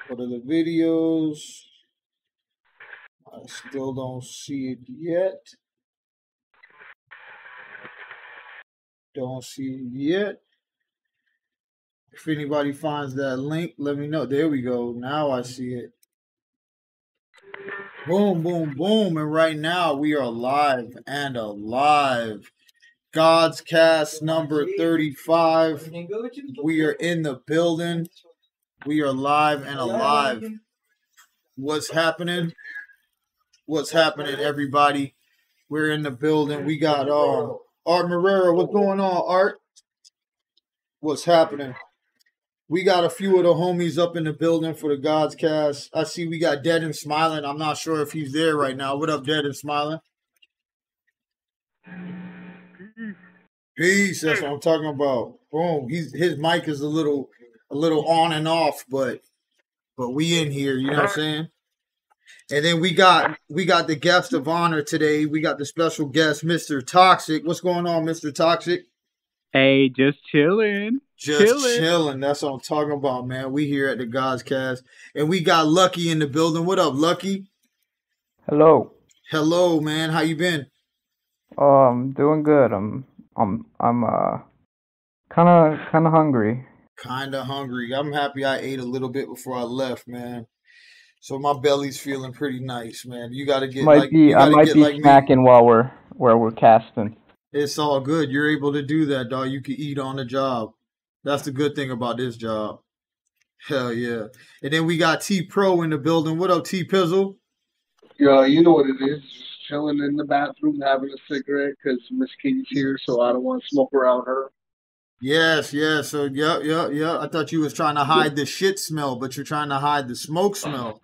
What are the videos? I still don't see it yet. Don't see it yet. If anybody finds that link, let me know. There we go. Now I see it. Boom, boom, boom. And right now we are live and alive. Godzcast number 35. We are in the building. We are live and alive. What's happening? What's happening, everybody? We're in the building. We got Art Marrero. What's going on, Art? What's happening? We got a few of the homies up in the building for the Godscast. I see we got Dead and Smiling. I'm not sure if he's there right now. What up, Dead and Smiling? Peace. That's what I'm talking about. Boom. His mic is a little on and off, but we in here. You know what I'm saying? And then we got the guest of honor today. We got the special guest, Mr. Toxic. What's going on, Mr. Toxic? Hey, just chilling. Just chilling. That's what I'm talking about, man. We here at the Godscast, and we got Lucky in the building. What up, Lucky? Hello. Hello, man. How you been? I'm doing good. I'm kind of hungry. Kinda hungry. I'm happy I ate a little bit before I left, man. So my belly's feeling pretty nice, man. You got to get I might be snacking while we're casting. It's all good. You're able to do that, dog. You can eat on the job. That's the good thing about this job. Hell yeah. And then we got T-Pro in the building. What up, T-Pizzle? Yeah, you know what it is. Just chilling in the bathroom, having a cigarette because Miss Katie's here, so I don't want to smoke around her. Yes. So, yeah. I thought you was trying to hide the shit smell, but you're trying to hide the smoke smell.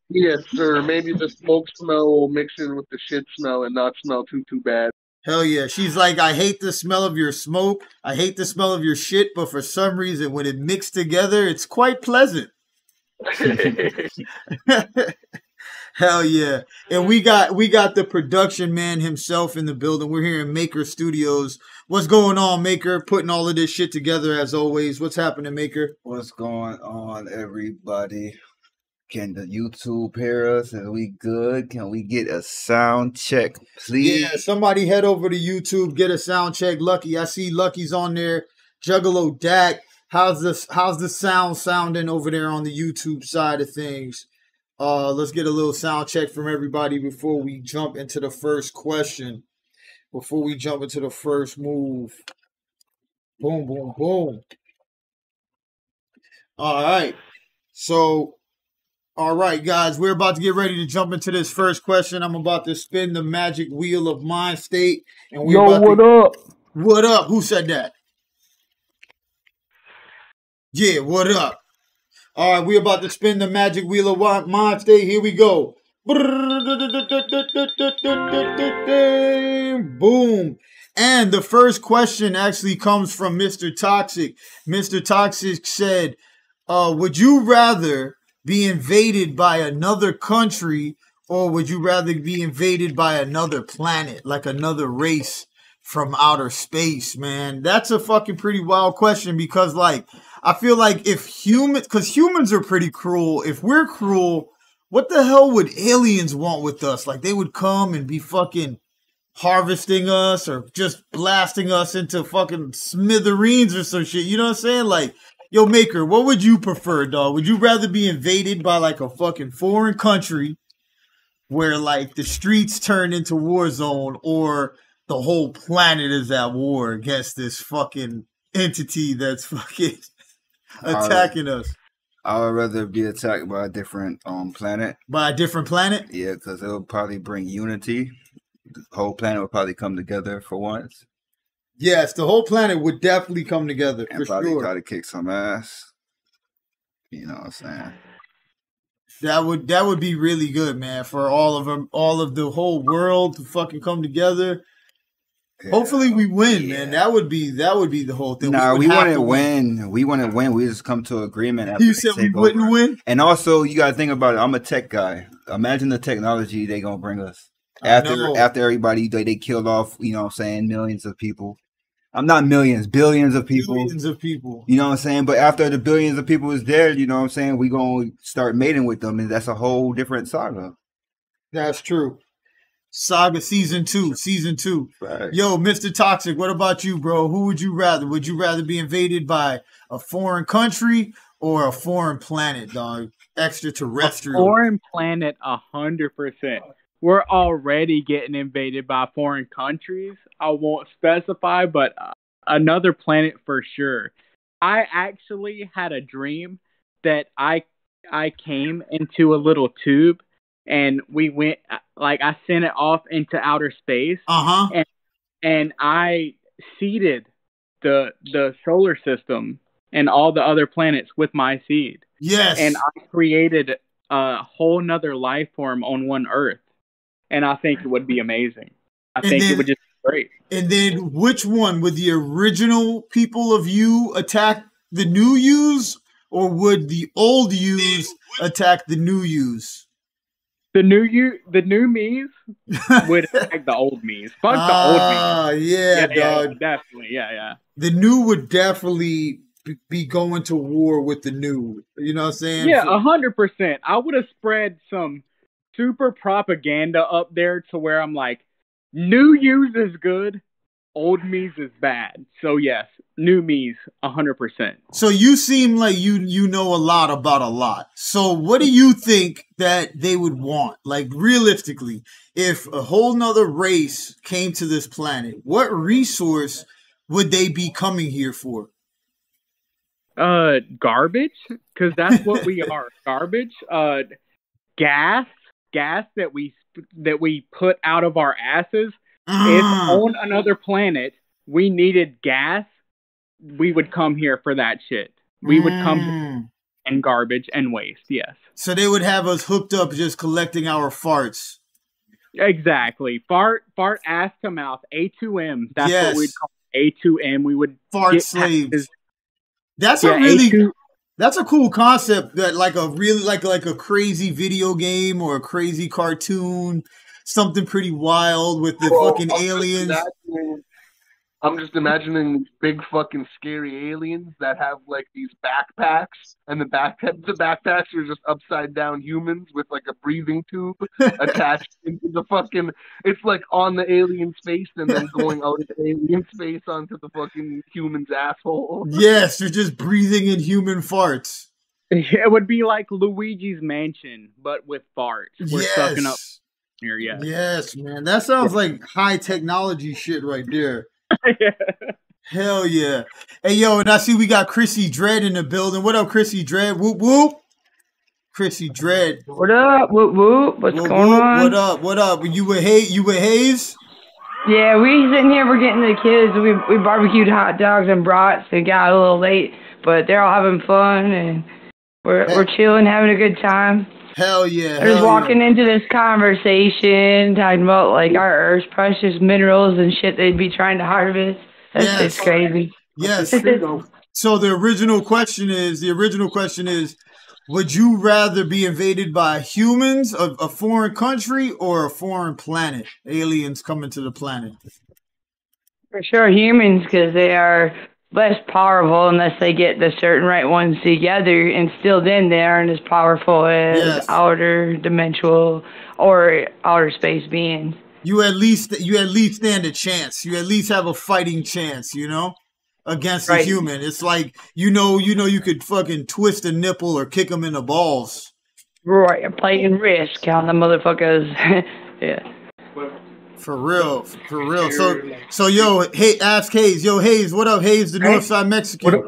Yes, sir. Maybe the smoke smell will mix in with the shit smell and not smell too bad. Hell yeah. She's like, I hate the smell of your smoke. I hate the smell of your shit, but for some reason, when it mixed together, it's quite pleasant. Hell yeah. And we got the production man himself in the building. We're here in Maker Studios. What's going on, Maker? Putting all of this shit together as always. What's happening, Maker? What's going on, everybody? Can the YouTube hear us? Are we good? Can we get a sound check, please? Yeah, somebody head over to YouTube, get a sound check. Lucky, I see Lucky's on there. Juggalo Dak. How's the sound sounding over there on the YouTube side of things? Let's get a little sound check from everybody before we jump into the first question. Before we jump into the first move. Boom, boom, boom. All right. So, all right, guys, we're about to get ready to jump into this first question. I'm about to spin the magic wheel of mind state. And what up? What up? Who said that? Yeah, what up? All right, we're about to spin the magic wheel of mind state. Here we go. Boom. And the first question actually comes from Mr. Toxic. Mr. Toxic said, would you rather be invaded by another country, or would you rather be invaded by another planet, like another race from outer space, man? That's a fucking pretty wild question because, like, I feel like because humans are pretty cruel. If we're cruel, what the hell would aliens want with us? Like, they would come and be fucking harvesting us or just blasting us into fucking smithereens or some shit. You know what I'm saying? Like, yo, Maker, what would you prefer, dog? Would you rather be invaded by like a fucking foreign country where like the streets turn into war zone, or the whole planet is at war against this fucking entity that's fucking attacking us? I would rather be attacked by a different planet. By a different planet? Yeah, because it would probably bring unity. The whole planet would probably come together for once. Yes, the whole planet would definitely come together, and for probably sure. Try to kick some ass. You know what I'm saying? That would be really good, man, for all of the whole world to fucking come together. Yeah. Hopefully we win, man. That would be the whole thing. Nah, we wouldn't win. We wouldn't win. We just come to an agreement. You said we wouldn't win? And also, you gotta think about it. I'm a tech guy. Imagine the technology they gonna bring us. After everybody, they killed off, you know what I'm saying, millions of people. I'm not millions, billions of people. Billions of people. You know what I'm saying? But after the billions of people is there, you know what I'm saying, we gonna start mating with them, and that's a whole different saga. That's true. Saga season 2. Right. Yo, Mr. Toxic, what about you, bro? Who would you rather? Would you rather be invaded by a foreign country or a foreign planet, dog? Extraterrestrial. A foreign planet, 100%. We're already getting invaded by foreign countries. I won't specify, but another planet for sure. I actually had a dream that I came into a little tube and we went, like, I sent it off into outer space. And I seeded the solar system and all the other planets with my seed. Yes. And I created a whole nother life form on one Earth. And I think it would be amazing. I think it would just be great. And then which one? Would the original people of you attack the new yous, or would the old yous attack the new yous? The new me's would attack the old me's. Fuck the old me's. Yeah, dog. Definitely. Yeah. The new would definitely be going to war with the new. You know what I'm saying? Yeah, 100%. I would have spread some super propaganda up there to where I'm like, new yous is good, old me's is bad. So yes, new me's 100%. So you seem like you know a lot about a lot. So what do you think that they would want? Like, realistically, if a whole nother race came to this planet, what resource would they be coming here for? Garbage, because that's what we are. Garbage. Gas that we put out of our asses. If on another planet we needed gas, we would come here for that shit. We would come and garbage and waste. Yes. So they would have us hooked up just collecting our farts. Exactly. Fart ass to mouth. A2M. That's what we'd call A2M. We would fart slaves. That's that's a cool concept. That like a really like a crazy video game or a crazy cartoon, something pretty wild with the fucking aliens. I'm just imagining big fucking scary aliens that have like these backpacks, and the backpacks are just upside down humans with like a breathing tube attached into the fucking. It's like on the alien's face and then going out of the alien's face onto the fucking human's asshole. Yes, you're just breathing in human farts. It would be like Luigi's Mansion, but with farts. We're sucking up here. Yes, man, that sounds like high technology shit right there. Yeah. Hell yeah. Hey, yo, and I see we got Chrissy Dread in the building. What up, Chrissy Dread? Whoop, whoop. Chrissy Dread. What up? Whoop, whoop. What's going on? What up? You with Hayes? Yeah, we sitting here. We're getting the kids. We barbecued hot dogs and brats. It got a little late, but they're all having fun, and we're chilling, having a good time. Hell yeah. They're just walking into this conversation, talking about like our Earth's precious minerals and shit they'd be trying to harvest. It's crazy. Yes. So the original question is, would you rather be invaded by humans, a foreign country, or a foreign planet? Aliens coming to the planet. For sure, humans, because they are less powerful unless they get the certain right ones together, and still then they aren't as powerful as outer dimensional or outer space beings. You at least stand a chance. You at least have a fighting chance, against a human. It's like you could fucking twist a nipple or kick them in the balls. Right, playing Risk on the motherfuckers. Yeah. For real. So yo, hey, ask Hayes. Yo, Hayes, what up, Hayes? The Northside Mexican.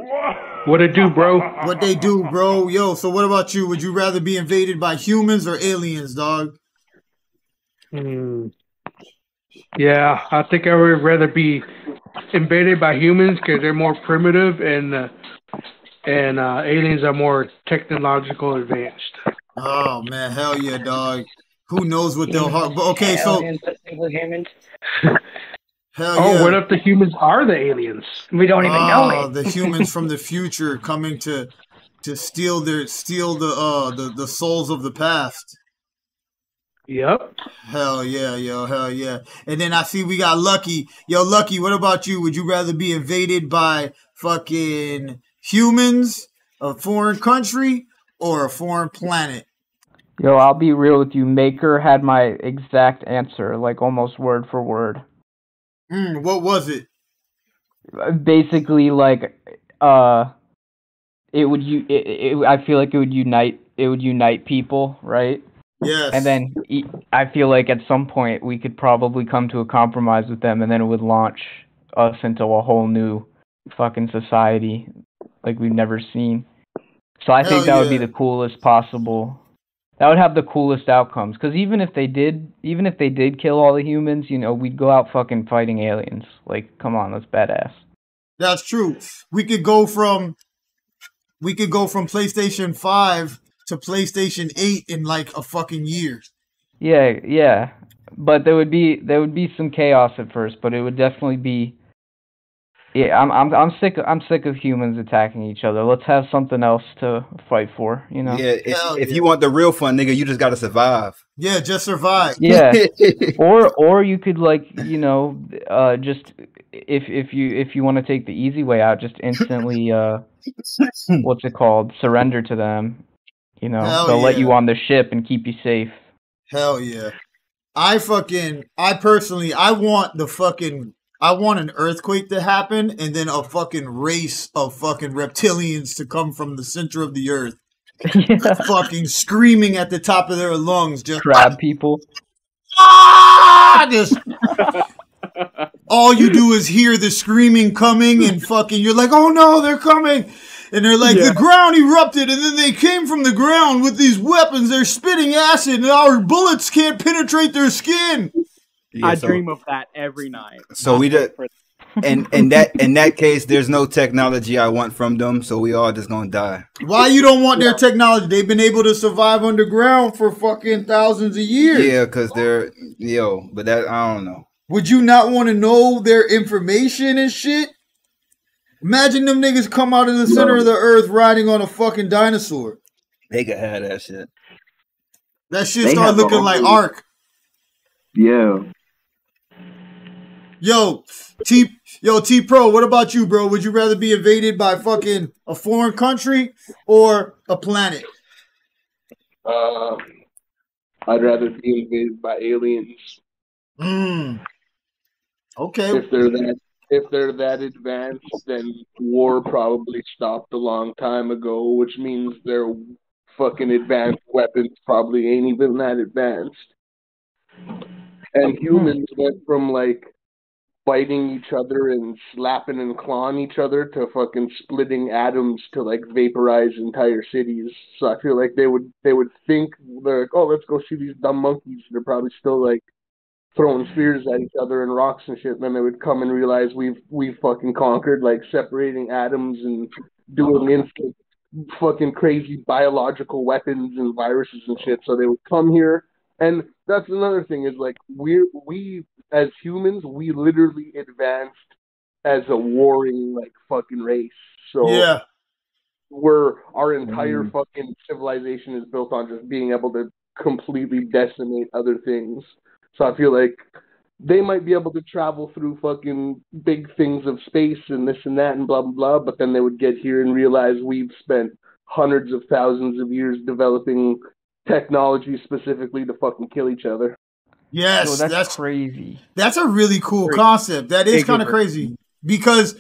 What it do, bro? What they do, bro? Yo, so what about you? Would you rather be invaded by humans or aliens, dog? Yeah, I think I would rather be invaded by humans because they're more primitive, and aliens are more technological advanced. Oh man, hell yeah, dog. Who knows what they'll have? Okay, so hell yeah. What if the humans are the aliens? We don't even know it. The humans from the future coming to steal the souls of the past. Yep. Hell yeah, yo, hell yeah. And then I see we got Lucky. Yo, Lucky, what about you? Would you rather be invaded by fucking humans, a foreign country, or a foreign planet? Yo, I'll be real with you. Maker had my exact answer, like almost word for word. What was it? Basically, like, it would I feel like it would unite people, right? Yes. And then I feel like at some point we could probably come to a compromise with them, and then it would launch us into a whole new fucking society like we've never seen. So I think that would be the coolest possible. That would have the coolest outcomes. Because even if they did kill all the humans, you know, we'd go out fucking fighting aliens. Like, come on, that's badass. That's true. We could go from PlayStation 5 to PlayStation 8 in like a fucking year. Yeah. But there would be some chaos at first, but it would definitely be. Yeah, I'm sick of humans attacking each other. Let's have something else to fight for, you know. Yeah, if you want the real fun, nigga, you just gotta survive. Yeah, just survive. Yeah, or you could, like, you know, just if you want to take the easy way out, just instantly what's it called? Surrender to them. You know, they'll let you on the ship and keep you safe. Hell yeah. I want an earthquake to happen and then a fucking race of fucking reptilians to come from the center of the earth. Yeah. Fucking screaming at the top of their lungs. Just crab people. Just all you do is hear the screaming coming and fucking you're like, oh no, they're coming. And they're like, the ground erupted and then they came from the ground with these weapons. They're spitting acid and our bullets can't penetrate their skin. Yeah, I dream of that every night. So we just, and in that case, there's no technology I want from them, so we all just gonna die. Why you don't want their technology? They've been able to survive underground for fucking thousands of years. Yeah, because but that, I don't know. Would you not want to know their information and shit? Imagine them niggas come out of the center of the earth riding on a fucking dinosaur. They could have that shit. That shit start looking like Ark. Yeah. Yo, T Pro, what about you, bro? Would you rather be invaded by fucking a foreign country or a planet? I'd rather be invaded by aliens. Okay. If they're that advanced, then war probably stopped a long time ago, which means their fucking advanced weapons probably ain't even that advanced. And humans went from like fighting each other and slapping and clawing each other to fucking splitting atoms to like vaporize entire cities. So I feel like they would think, they're like, oh, let's go see these dumb monkeys. They're probably still like throwing spears at each other and rocks and shit. And then they would come and realize we've fucking conquered, like separating atoms and doing instant fucking crazy biological weapons and viruses and shit. So they would come here. And that's another thing is like we as humans, we literally advanced as a warring like fucking race. So yeah, our entire fucking civilization is built on just being able to completely decimate other things. So I feel like they might be able to travel through fucking big things of space and this and that and blah blah blah, but then they would get here and realize we've spent hundreds of thousands of years developing technology specifically to fucking kill each other. Yes, so that's crazy. That's a really cool concept. That is kind of crazy because,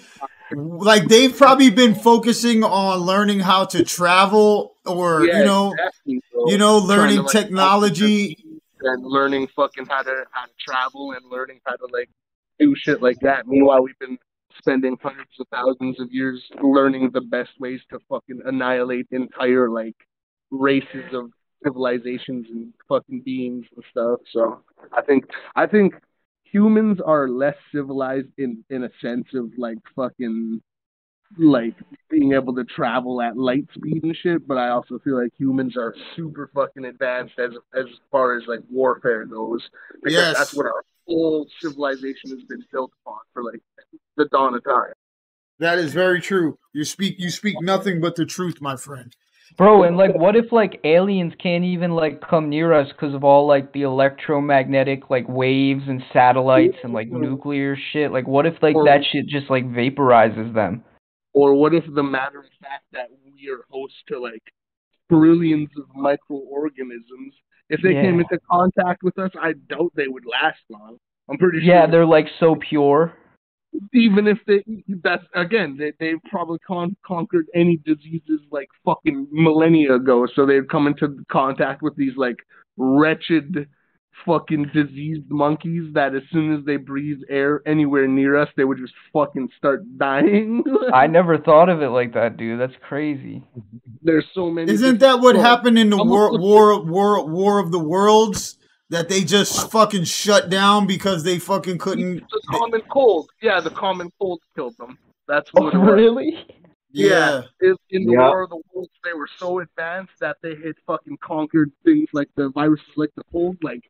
like, they've probably been focusing on learning how to travel, or learning technology and learning fucking how to travel and learning how to like do shit like that. Meanwhile, we've been spending hundreds of thousands of years learning the best ways to fucking annihilate entire like races of civilizations and fucking beings and stuff. So I think humans are less civilized in a sense of like fucking like being able to travel at light speed and shit, but I also feel like humans are super fucking advanced as far as like warfare goes, because that's what our whole civilization has been built upon for like the dawn of time. That is very true. You speak nothing but the truth, my friend. Bro, and like, what if like aliens can't even like come near us because of all like the electromagnetic like waves and satellites and like nuclear shit? Like, what if like that shit just like vaporizes them? Or what if the matter of fact that we are host to like trillions of microorganisms, if they came into contact with us, I doubt they would last long. I'm pretty sure. Yeah, they're like so pure. Even if they probably conquered any diseases like fucking millennia ago, so they'd come into contact with these like wretched fucking diseased monkeys that as soon as they breathe air anywhere near us, they would just fucking start dying. I never thought of it like that, dude. That's crazy. There's so many. Isn't that what happened in the war of the worlds? That they just fucking shut down because they fucking couldn't. The common cold. Yeah, the common cold killed them. That's what it was. Really? Yeah. In the War of the Worlds, they were so advanced that they had fucking conquered things like the viruses, like the cold, like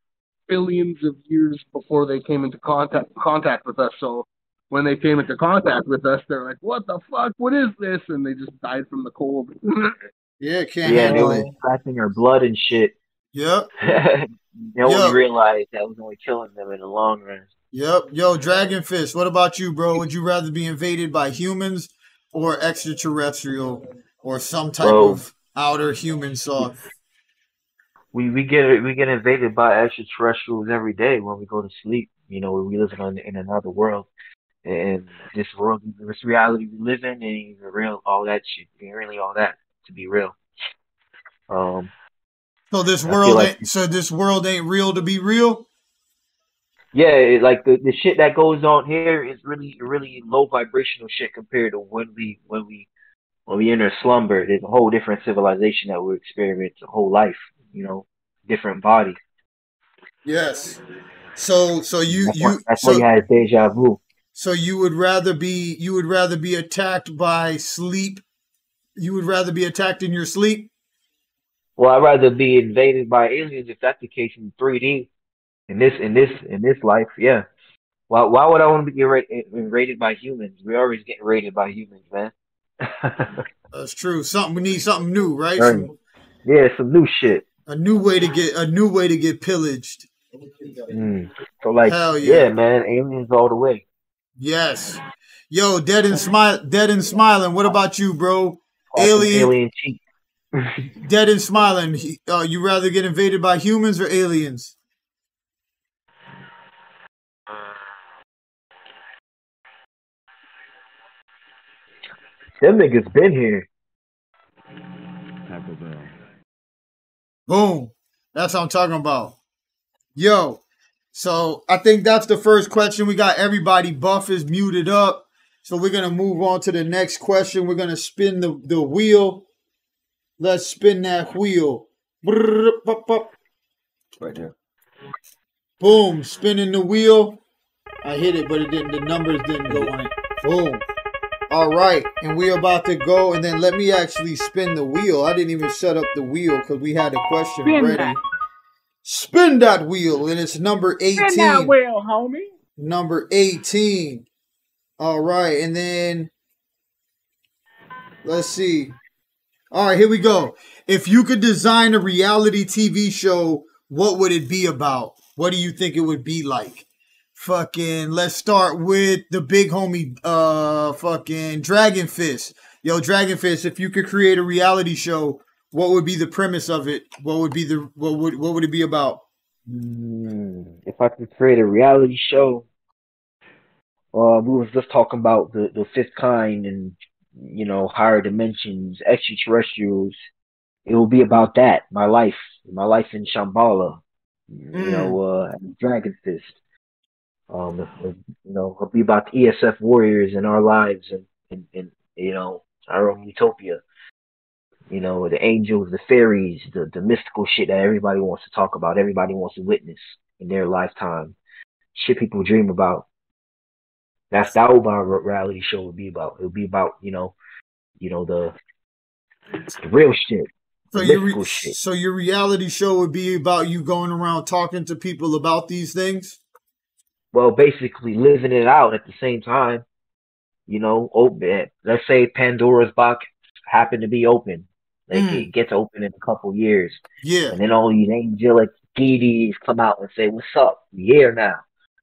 billions of years before they came into contact with us. So when they came into contact with us, they're like, "What the fuck? What is this?" And they just died from the cold. Can't handle it. Trapping our blood and shit. Yep. No one realized that was only killing them in the long run. Yep. Yo, Dragonfish, what about you, bro? Would you rather be invaded by humans or extraterrestrial or some type of outer human sort? We get invaded by extraterrestrials every day when we go to sleep. You know, we live in another world, and this reality we live in ain't even real. All that shit ain't really all that to be real. So this world ain't real to be real? Yeah, like the shit that goes on here is really low vibrational shit compared to when we enter slumber. There's a whole different civilization that we experience a whole life, you know, different body. Yes. So that's why you had deja vu. So you would rather be attacked by sleep? You would rather be attacked in your sleep? Well, I'd rather be invaded by aliens if that's the case in 3D. In this life, yeah. Why would I want to be raided by humans? We're always getting raided by humans, man. That's true. We need something new, right? Some new shit. A new way to get pillaged. So like, hell yeah, man, aliens all the way. Yes. Yo, dead and smiling. What about you, bro? Alien cheek. Dead and smiling. You rather get invaded by humans or aliens? Them niggas been here. Taco Bell. Boom. That's what I'm talking about. Yo. So I think that's the first question. We got everybody. Buff is muted up. So we're going to move on to the next question. We're going to spin the wheel. Let's spin that wheel. Right there. Boom. Spinning the wheel. I hit it, but it didn't. The numbers didn't go on it. Boom. All right. And we're about to go. And then let me actually spin the wheel. I didn't even set up the wheel because we had a question ready. Spin that wheel. And it's number 18. Spin that wheel, homie. Number 18. All right. And then let's see. All right, here we go. If you could design a reality TV show, what would it be about? What do you think it would be like? Fucking, let's start with the big homie, fucking Dragonfist. Yo, Dragonfist, if you could create a reality show, what would be the premise of it? What would it be about? If I could create a reality show, we was just talking about the fifth kind and, you know, higher dimensions, extraterrestrials. It will be about that. My life in Shambhala, you know, Dragon Fist. You know, it'll be about the ESF warriors and our lives and you know, our own utopia. You know, the angels, the fairies, the mystical shit that everybody wants to talk about, everybody wants to witness in their lifetime. Shit people dream about. That what my reality show would be about. It would be about, you know, the real shit. So your reality show would be about you going around talking to people about these things? Well, basically living it out at the same time. You know, open. Let's say Pandora's box happened to be open. Like it gets open in a couple years. Yeah. And then all these angelic deities come out and say, "What's up? We here now.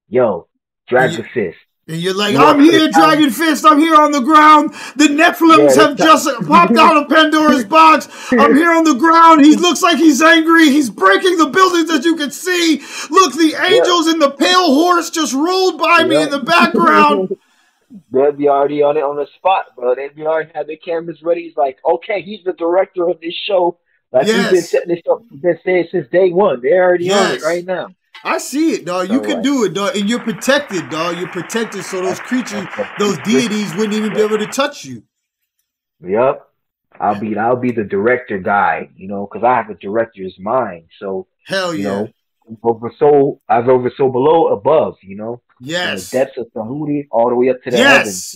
Yo, Dragon Fist." And you're like, I'm here, Dragon Fist. I'm here on the ground. The Nephilims have just popped out of Pandora's box. I'm here on the ground. He looks like he's angry. He's breaking the buildings that you can see. Look, the angels and the pale horse just rolled by me in the background. They'll be already on it on the spot, bro. They'll be already have their cameras ready. He's like, okay, he's the director of this show. Like we've been setting this up, been saying since day one. They're already on it right now. I see it, dog. You can do it, dog. And you're protected, dog. You're protected so those creatures, those deities wouldn't even be able to touch you. Yep. I'll be the director guy, you know, because I have a director's mind. So you know, over so below above, you know. Yes. From the depths of Tahuti all the way up to the heavens.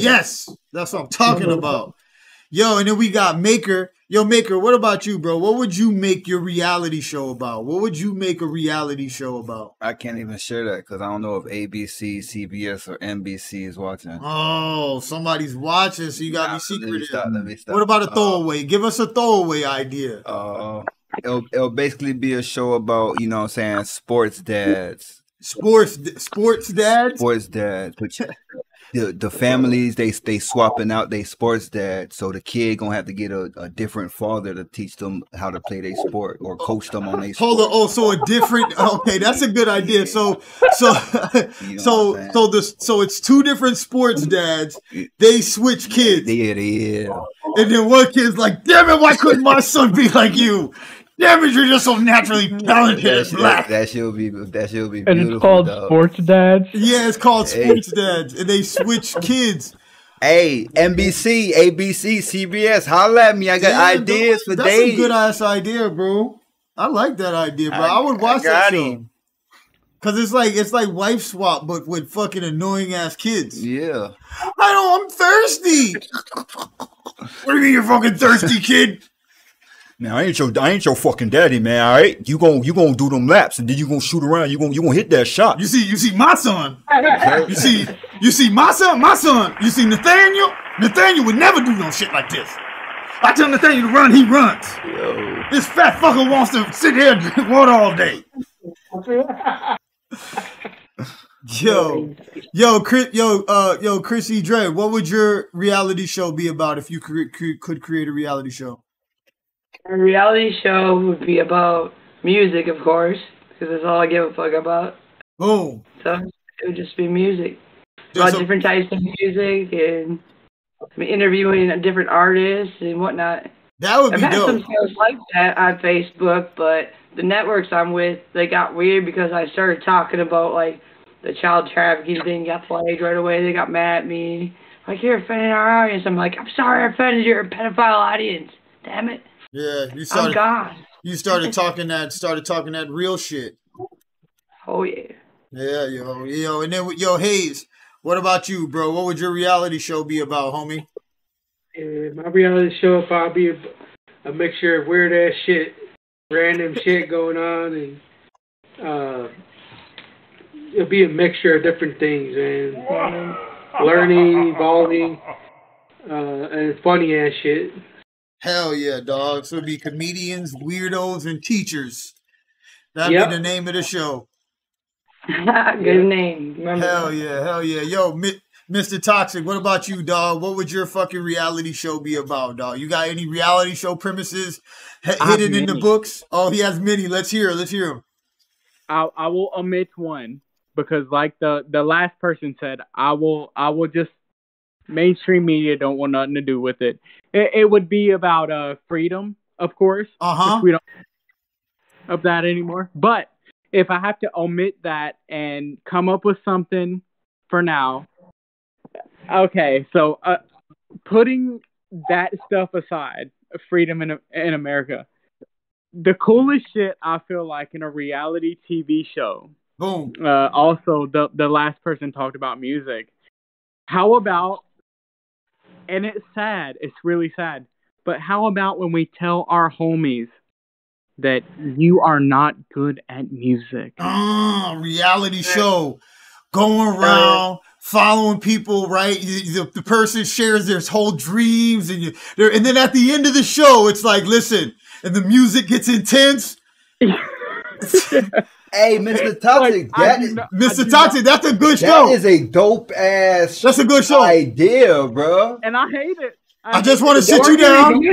Yes. That's what I'm talking about. Yo, and then we got Maker. Yo, Maker, what about you, bro? What would you make your reality show about? What would you make a reality show about? I can't even share that because I don't know if ABC, CBS, or NBC is watching. Oh, somebody's watching, so you got to be secretive. Let me stop. What about a throwaway? Give us a throwaway idea. It'll basically be a show about, you know what I'm saying, sports dads. Sports dads? Sports dads. Which the families, they swapping out their sports dads, so the kid gonna have to get a different father to teach them how to play their sport or coach them on their sport. Hold on, so a different. Okay, that's a good idea. So it's two different sports dads. They switch kids. Yeah. And then one kid's like, "Damn it, why couldn't my son be like you? Damn it, you're just so naturally talented." That should be beautiful. And it's called Sports Dads? Yeah, it's called Sports Dads. And they switch kids. Hey, NBC, ABC, CBS, holla at me. I got ideas for days. That's a good ass idea, bro. I like that idea, bro. I would watch that show. Cause it's like wife swap, but with fucking annoying ass kids. Yeah. I'm thirsty. What do you mean you're fucking thirsty, kid? Man, I ain't your fucking daddy, man. All right, you gonna do them laps, and then you gonna shoot around. You gonna hit that shot. You see my son. You see my son. You see Nathaniel. Nathaniel would never do no shit like this. I tell Nathaniel to run, he runs. Yo. This fat fucker wants to sit here and drink water all day. Yo, Chrissy Dre, what would your reality show be about if you could create a reality show? A reality show would be about music, of course, because that's all I give a fuck about. Boom. So it would just be music. About different types of music and interviewing different artists and whatnot. That would be dope. I've had some shows like that on Facebook, but the networks I'm with, they got weird because I started talking about, like, the child trafficking thing got flagged right away. They got mad at me. Like, you're offending our audience. I'm like, I'm sorry I offended your pedophile audience. Damn it. Yeah, you started talking that real shit. Oh yeah. Yeah, yo, and then Hayes, what about you, bro? What would your reality show be about, homie? My reality show would probably be a mixture of weird ass shit, random shit going on, and it'll be a mixture of different things, and learning, evolving, and funny ass shit. Hell yeah, dog. So it'd be comedians, weirdos, and teachers. That'd be the name of the show. Good name. Hell yeah. Yo, Mr. Toxic, what about you, dog? What would your fucking reality show be about, dog? You got any reality show premises hidden in the books? Oh, he has many. Let's hear him. I will omit one because, like the last person said, I will just mainstream media don't want nothing to do with it. It would be about freedom, of course. We don't of that anymore. But if I have to omit that and come up with something for now, okay. So putting that stuff aside, freedom in America, the coolest shit I feel like in a reality TV show. Boom. Also, the last person talked about music. How about? And it's sad. It's really sad. But how about when we tell our homies that you are not good at music? Reality show. Going around following people, right? The person shares their whole dreams, and then at the end of the show, it's like, listen, and the music gets intense. Hey, Mr. Toxic, Mr. Toxic, that's a good show. That is a dope ass. That's a good show idea, bro. And I hate it. I just want to sit you down, and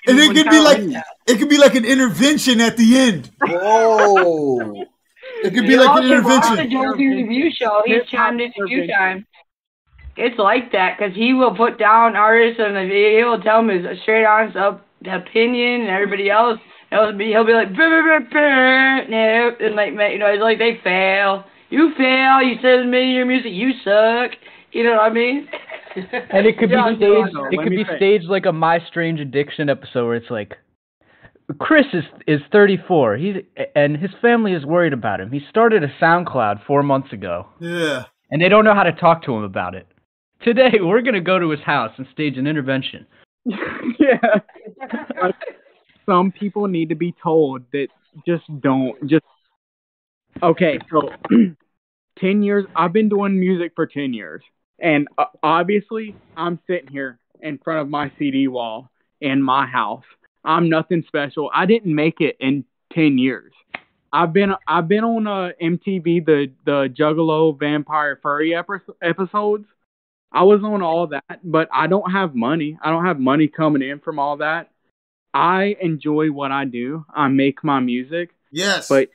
it could be like an intervention at the end. Whoa. It could be like an intervention. The Joker's review show, he's chimed in a few times. It's like that because he will put down artists and he will tell them his straight honest opinion, and everybody else he'll be like no, and like, you know, it's like they fail. You fail. You said your music. You suck. You know what I mean? And it could be staged. It could be staged like a My Strange Addiction episode where it's like, Chris is 34. And his family is worried about him. He started a SoundCloud 4 months ago. Yeah. And they don't know how to talk to him about it. Today we're gonna go to his house and stage an intervention. Yeah. Some people need to be told that okay, so 10 years, I've been doing music for 10 years. And obviously, I'm sitting here in front of my CD wall in my house. I'm nothing special. I didn't make it in 10 years. I've been on MTV, the Juggalo Vampire Furry episodes. I was on all that, but I don't have money. I don't have money coming in from all that. I enjoy what I do. I make my music. Yes. But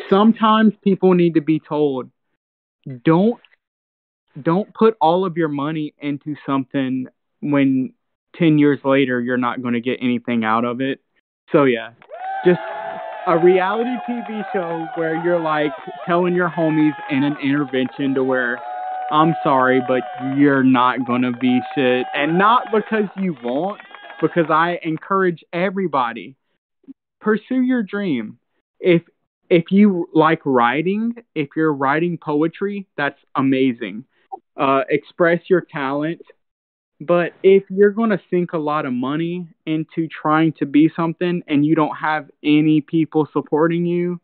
sometimes people need to be told, don't put all of your money into something when 10 years later you're not going to get anything out of it. So yeah, just a reality TV show where you're like telling your homies in an intervention to where, I'm sorry, but you're not going to be shit. And not because you won't, because I encourage everybody, pursue your dream. If you like writing, if you're writing poetry, that's amazing. Express your talent. But if you're going to sink a lot of money into trying to be something and you don't have any people supporting you,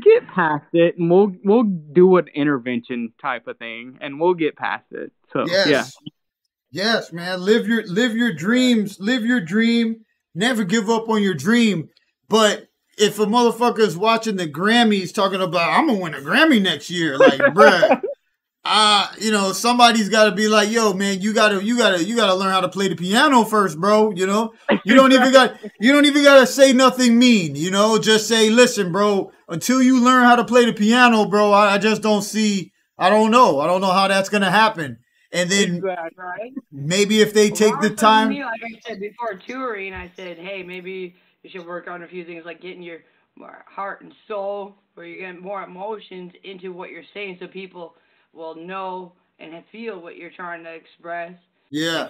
get past it, and we'll do an intervention type of thing, and we'll get past it. So yes, man, live your dreams, live your dream. Never give up on your dream. But if a motherfucker is watching the Grammys talking about, I'm gonna win a Grammy next year, like, bruh. You know, somebody's got to be like, yo, man, you gotta learn how to play the piano first, bro. You know, you don't even got to say nothing mean. You know, just say, listen, bro. Until you learn how to play the piano, bro, I just don't see. I don't know how that's gonna happen. And then maybe if they take the time. Me, like I said before touring, I said, hey, maybe you should work on a few things like getting your heart and soul, where you get more emotions into what you're saying, so people will know and feel what you're trying to express. Yeah.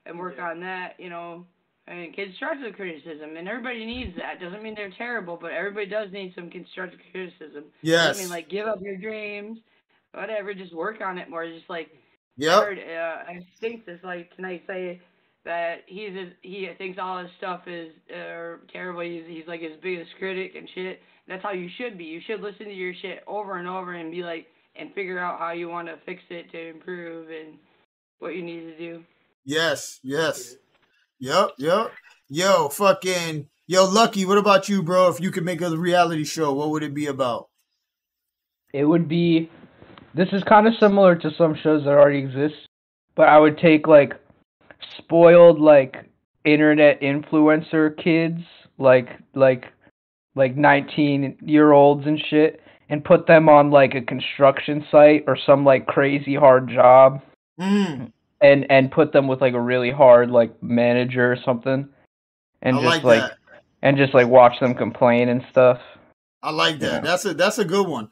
And work on that, you know. I mean, constructive criticism, and everybody needs that. Doesn't mean they're terrible, but everybody does need some constructive criticism. Yes. Doesn't mean like give up your dreams, whatever. Just work on it more. Just like I think this, like, can I say that he thinks all his stuff is terrible. He's like his biggest critic and shit. That's how you should be. You should listen to your shit over and over and be like, and figure out how you want to fix it to improve and what you need to do. Yes. Yep. Yo, Lucky, what about you, bro? If you could make a reality show, what would it be about? It would be, this is kind of similar to some shows that already exist, but I would take, like, spoiled, like, internet influencer kids, like 19-year-olds and shit, and put them on, like, a construction site or some, like, crazy hard job. And put them with, like, a really hard, like, manager or something. And just watch them complain and stuff. I like that. Yeah. That's a good one.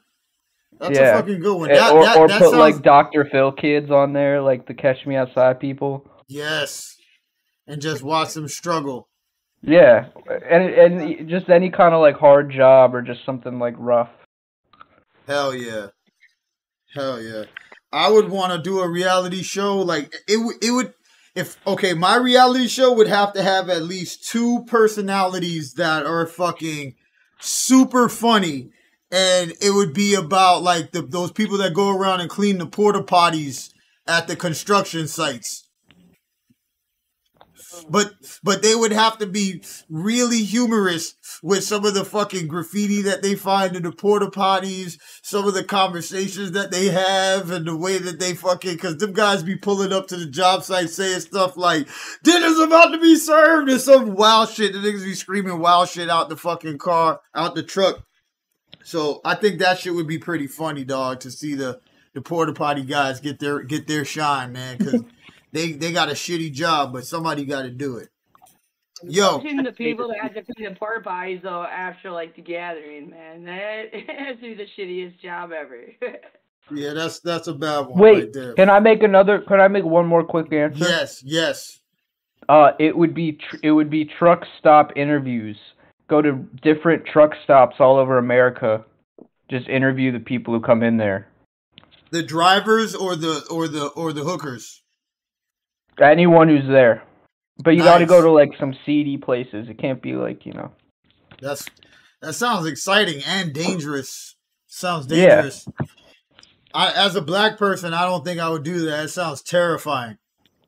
That's a fucking good one. Or put like Dr. Phil kids on there, like the Catch Me Outside people. Yes. And just watch them struggle. Yeah. And just any kind of like hard job or just something like rough. Hell yeah. I would want to do a reality show. Like it would, my reality show would have to have at least 2 personalities that are fucking super funny and it would be about like those people that go around and clean the porta potties at the construction sites. But they would have to be really humorous with some of the fucking graffiti that they find in the porta potties, some of the conversations that they have, and the way that they fucking, because them guys be pulling up to the job site saying stuff like, dinner's about to be served, and some wild shit. The niggas be screaming wild shit out the fucking car, out the truck. So I think that shit would be pretty funny, dog, to see the porta potty guys get their shine, man, because They got a shitty job, but somebody got to do it. Yo, the people that had to clean the porta potties though after like the gathering, man, that has to be the shittiest job ever. Yeah, that's a bad one. Wait, right there. Can I make one more quick answer? Yes. It would be truck stop interviews. Go to different truck stops all over America. Just interview the people who come in there. The drivers or the hookers. Anyone who's there. But you got to go to like some seedy places. It can't be like, That sounds exciting and dangerous. Sounds dangerous. Yeah. As a black person, I don't think I would do that. It sounds terrifying.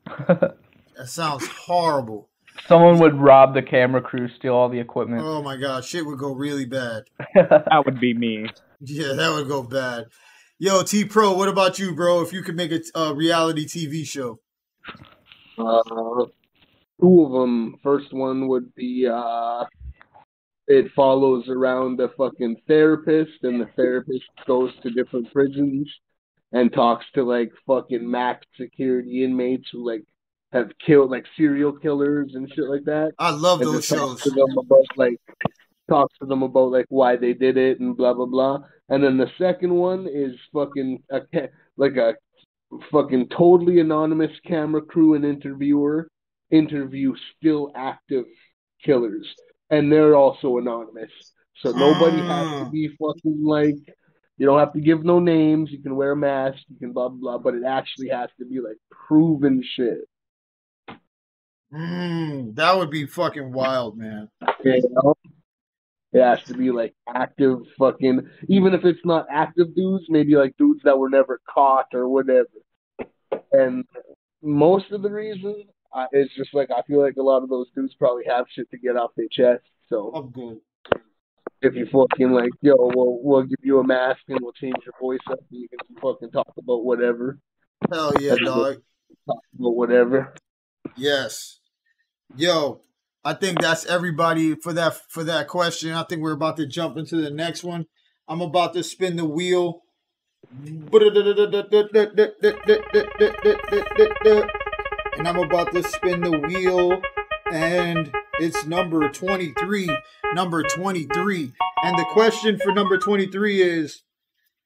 That sounds horrible. Someone would rob the camera crew, steal all the equipment. Oh my god, shit would go really bad. That would be me. Yeah, that would go bad. Yo, T-Pro, what about you, bro? If you could make a reality TV show. Two of them. First one would be it follows around a fucking therapist, and the therapist goes to different prisons and talks to like fucking max security inmates who like have killed like serial killers and shit like that. I love those shows. Talks to them about like why they did it and blah blah blah. And then the second one is fucking like a fucking totally anonymous camera crew and interview still active killers, and they're also anonymous, so nobody has to be fucking like, you don't have to give no names, you can wear a mask, you can blah blah blah, but it actually has to be like proven shit. That would be fucking wild, man. You know? It has to be like active fucking, even if it's not active dudes, maybe like dudes that were never caught or whatever. And most of the reason is just like, I feel like a lot of those dudes probably have shit to get off their chest. So I'm good. If you fucking like, yo, we'll give you a mask and we'll change your voice up and you can fucking talk about whatever. Hell yeah, dog. Talk about whatever. Yes. Yo, I think that's everybody for that question. I think we're about to jump into the next one. I'm about to spin the wheel. And I'm about to spin the wheel, and it's number 23. Number 23. And the question for number 23 is,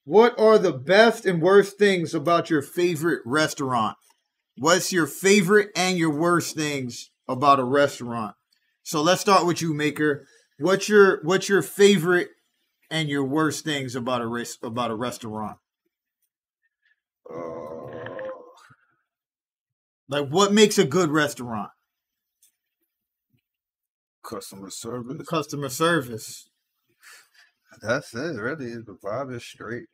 what are the best and worst things about your favorite restaurant? What's your favorite and your worst things about a restaurant? So let's start with you, Maker. What's your favorite and your worst things about a restaurant? Like, what makes a good restaurant? Customer service. Customer service. That's it, really. The vibe is straight.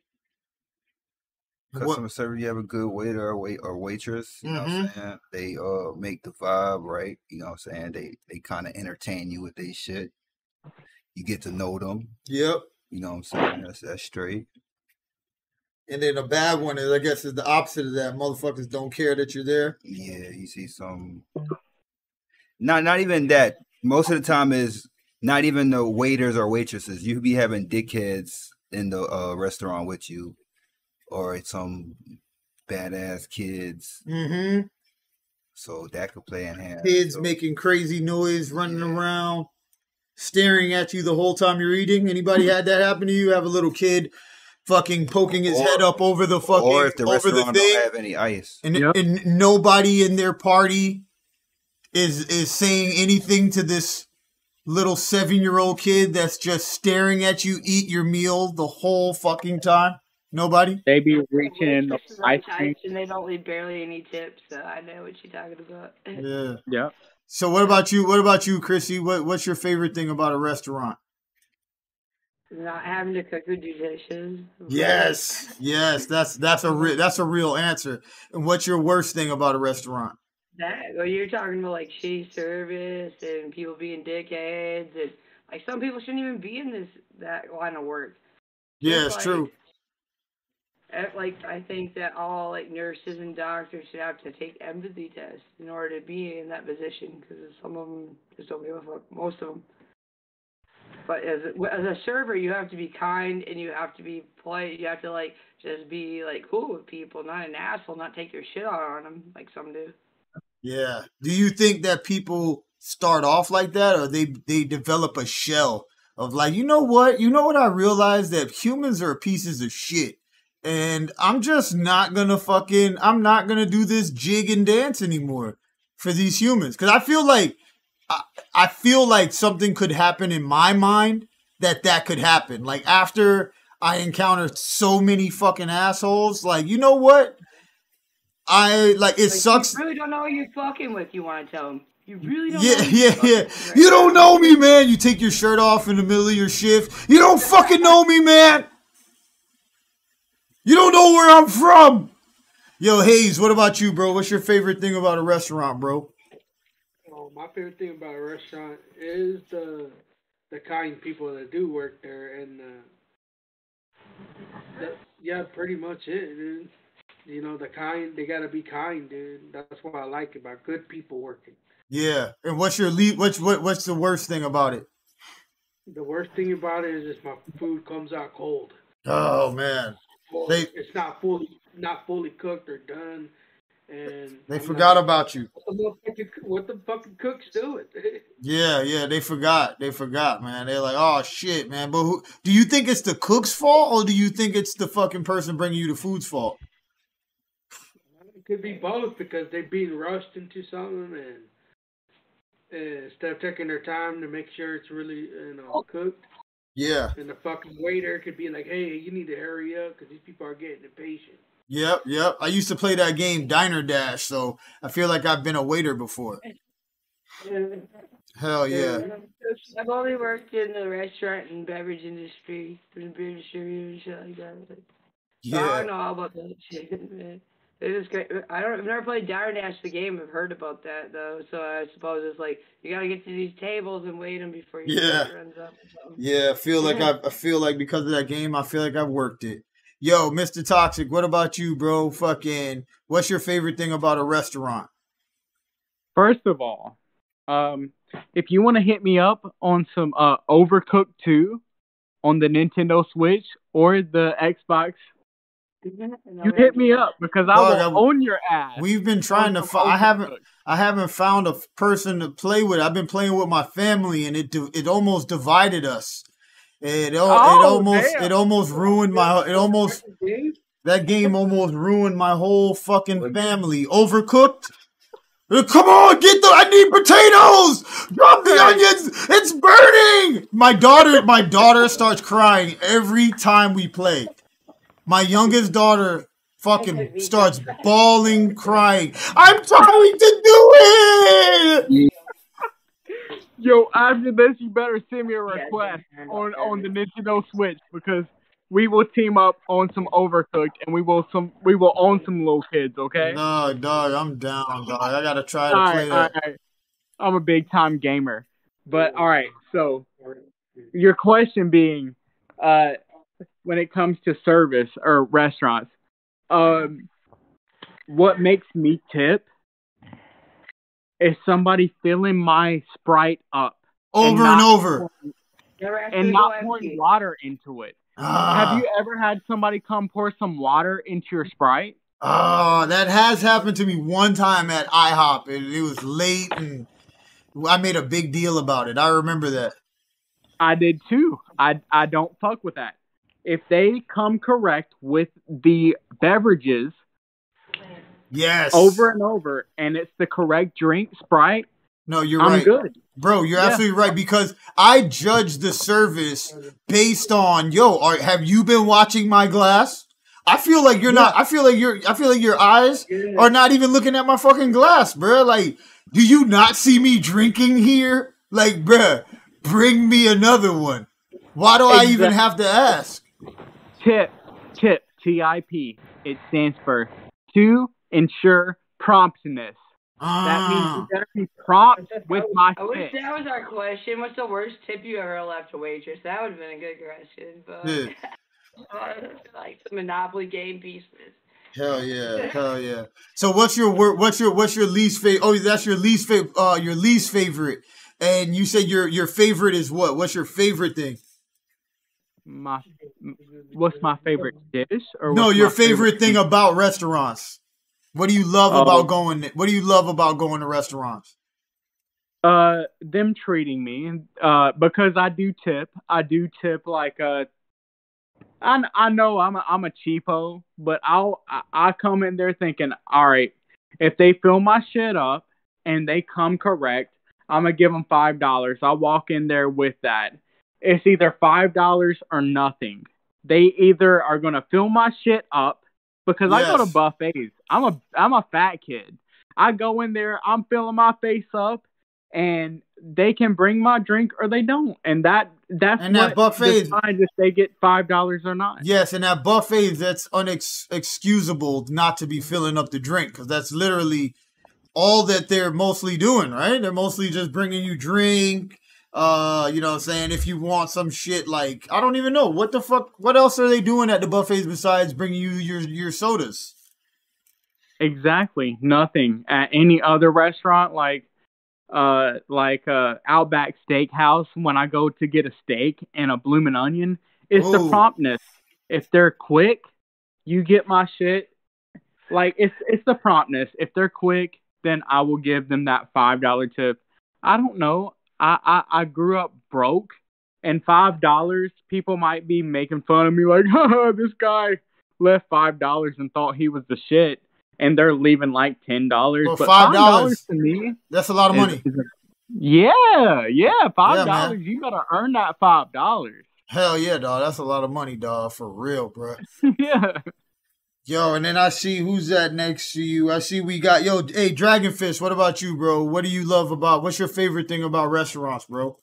Customer service, you have a good waiter or waitress, you know what I'm saying? They make the vibe right, you know what I'm saying? They kind of entertain you with their shit. You get to know them. Yep. You know what I'm saying? That's straight. And then a bad one is, I guess, is the opposite of that. Motherfuckers don't care that you're there. Yeah, you see some. Not even that. Most of the time is not even the waiters or waitresses. You be having dickheads in the restaurant with you, or some badass kids. Mm-hmm. So that could play in hand. Kids making crazy noise, running around, staring at you the whole time you're eating. Anybody had that happen to you? Have a little kid fucking poking his head up over the fucking, or if the over restaurant the thing, don't have any ice, and nobody in their party is saying anything to this little 7-year-old kid that's just staring at you eat your meal the whole fucking time. Nobody. They be reaching in the ice cream, and they don't leave barely any tips. So I know what you're talking about. Yeah. Yeah. So what about you? What about you, Chrissy? What's your favorite thing about a restaurant? Not having to cook or do dishes. Yes, that's a real answer. And what's your worst thing about a restaurant? Well, you're talking about like shitty service and people being dickheads, and like some people shouldn't even be in that line of work. Yeah, it's true. Like I think that all like nurses and doctors should have to take empathy tests in order to be in that position, because some of them just don't give a fuck. Most of them. But as a server, you have to be kind and you have to be polite. You have to like just be like cool with people, not an asshole, not take your shit out on them like some do. Yeah. Do you think that people start off like that, or they develop a shell of like, you know what I realized, that humans are pieces of shit, and I'm just not gonna I'm not gonna do this jig and dance anymore for these humans, because I feel like something could happen in my mind that could happen. Like after I encountered so many fucking assholes, like, you know what? It sucks. You really don't know who you're fucking with, you want to tell them. You really don't know. Yeah. You don't know me, man. You take your shirt off in the middle of your shift. You don't fucking know me, man. You don't know where I'm from. Yo, Hayes, what about you, bro? What's your favorite thing about a restaurant, bro? My favorite thing about a restaurant is the kind people that do work there, and pretty much it, dude. You know, they gotta be kind, dude. That's what I like about good people working. Yeah, and what's what's the worst thing about it? The worst thing about it is just my food comes out cold. Oh man, it's not fully cooked or done. And they forgot about you. What the fucking cooks doing? Yeah, they forgot, man. They're like, oh shit, man. But do you think it's the cook's fault, or do you think it's the fucking person bringing you the food's fault? It could be both, because they're being rushed into something, and instead of taking their time to make sure it's really cooked. Yeah. And the fucking waiter could be like, hey, you need to hurry up because these people are getting impatient. Yep. I used to play that game, Diner Dash, so I feel like I've been a waiter before. Hell yeah. I've only worked in the restaurant and beverage industry, and beer distributor and shit like that. Yeah. I don't know all about that shit, man. It's great. I've never played Diner Dash the game. I've heard about that though, so I suppose it's like you gotta get to these tables and wait them before you runs up. Yeah, I feel like because of that game, I feel like I've worked it. Yo, Mr. Toxic, what about you, bro? Fucking, what's your favorite thing about a restaurant? First of all, if you want to hit me up on some Overcooked 2 on the Nintendo Switch or the Xbox, you hit me up, because I will own your ass. We've been trying to I haven't found a person to play with. I've been playing with my family, and it almost divided us. It almost ruined that game almost ruined my whole fucking family. Overcooked. Come on, I need potatoes. Drop the onions. It's burning. My daughter starts crying every time we play. My youngest daughter fucking starts bawling, crying. I'm trying to do it. Yo, after this, you better send me a request on the Nintendo Switch, because we will team up on some Overcooked, and we will own some little kids. Okay? No, dog, I'm down, dog. I gotta try to play that. All right. I'm a big time gamer, but all right. So, your question being, when it comes to service or restaurants, what makes me tip is somebody filling my Sprite up over and over and not pouring water into it. Have you ever had somebody come pour some water into your Sprite? That has happened to me one time at IHOP, and it was late, and I made a big deal about it. I remember that. I did too. I don't fuck with that. If they come correct with the beverages, yes, over and over, and it's the correct drink, Sprite, no, you're I'm right. Good. Bro, you're absolutely right, because I judge the service based on, have you been watching my glass? I feel like you're not. I feel like your eyes are not even looking at my fucking glass, bro. Like, do you not see me drinking here? Like, bro, bring me another one. Why do I even have to ask? TIP, TIP. It stands for to ensure promptness. That means you gotta be prompt with my I wish shit. that was our question. What's the worst tip you ever left a waitress? That would have been a good question, but like the Monopoly game pieces. Hell yeah. So what's your least favorite? Oh, that's your least favorite. And you said your favorite is what? What's your favorite thing? What's my favorite dish? Or no, your favorite thing about restaurants. What do you love about going? What do you love about going to restaurants? Them treating me, because I do tip. I do tip like I know I'm a cheapo, but I come in there thinking, all right, if they fill my shit up and they come correct, I'm gonna give them $5. I walk in there with that. It's either $5 or nothing. They either are gonna fill my shit up because I go to buffets. I'm a fat kid. I go in there, I'm filling my face up, and they can bring my drink or they don't, and that's what buffet decides if they get $5 or not. Yes, and at buffets, that's unexcusable not to be filling up the drink because that's literally all that they're mostly doing, right? They're mostly just bringing you drink. You know what I'm saying? If you want some shit like, I don't even know what the fuck. What else are they doing at the buffets besides bringing you your sodas? Exactly, nothing. At any other restaurant, like Outback Steakhouse, when I go to get a steak and a bloomin' onion, it's the promptness. If they're quick, you get my shit. Like it's the promptness. If they're quick, then I will give them that $5 tip. I don't know. I grew up broke, and $5, people might be making fun of me like, haha, this guy left $5 and thought he was the shit. And they're leaving like $10. Well, but $5 to me, that's a lot of money. Yeah, $5. You gotta earn that $5. Hell yeah, dog. That's a lot of money, dog. For real, bro. Yeah. Yo, and then I see who's that next to you. I see we got hey, Dragonfish. What about you, bro? What do you love about? What's your favorite thing about restaurants, bro?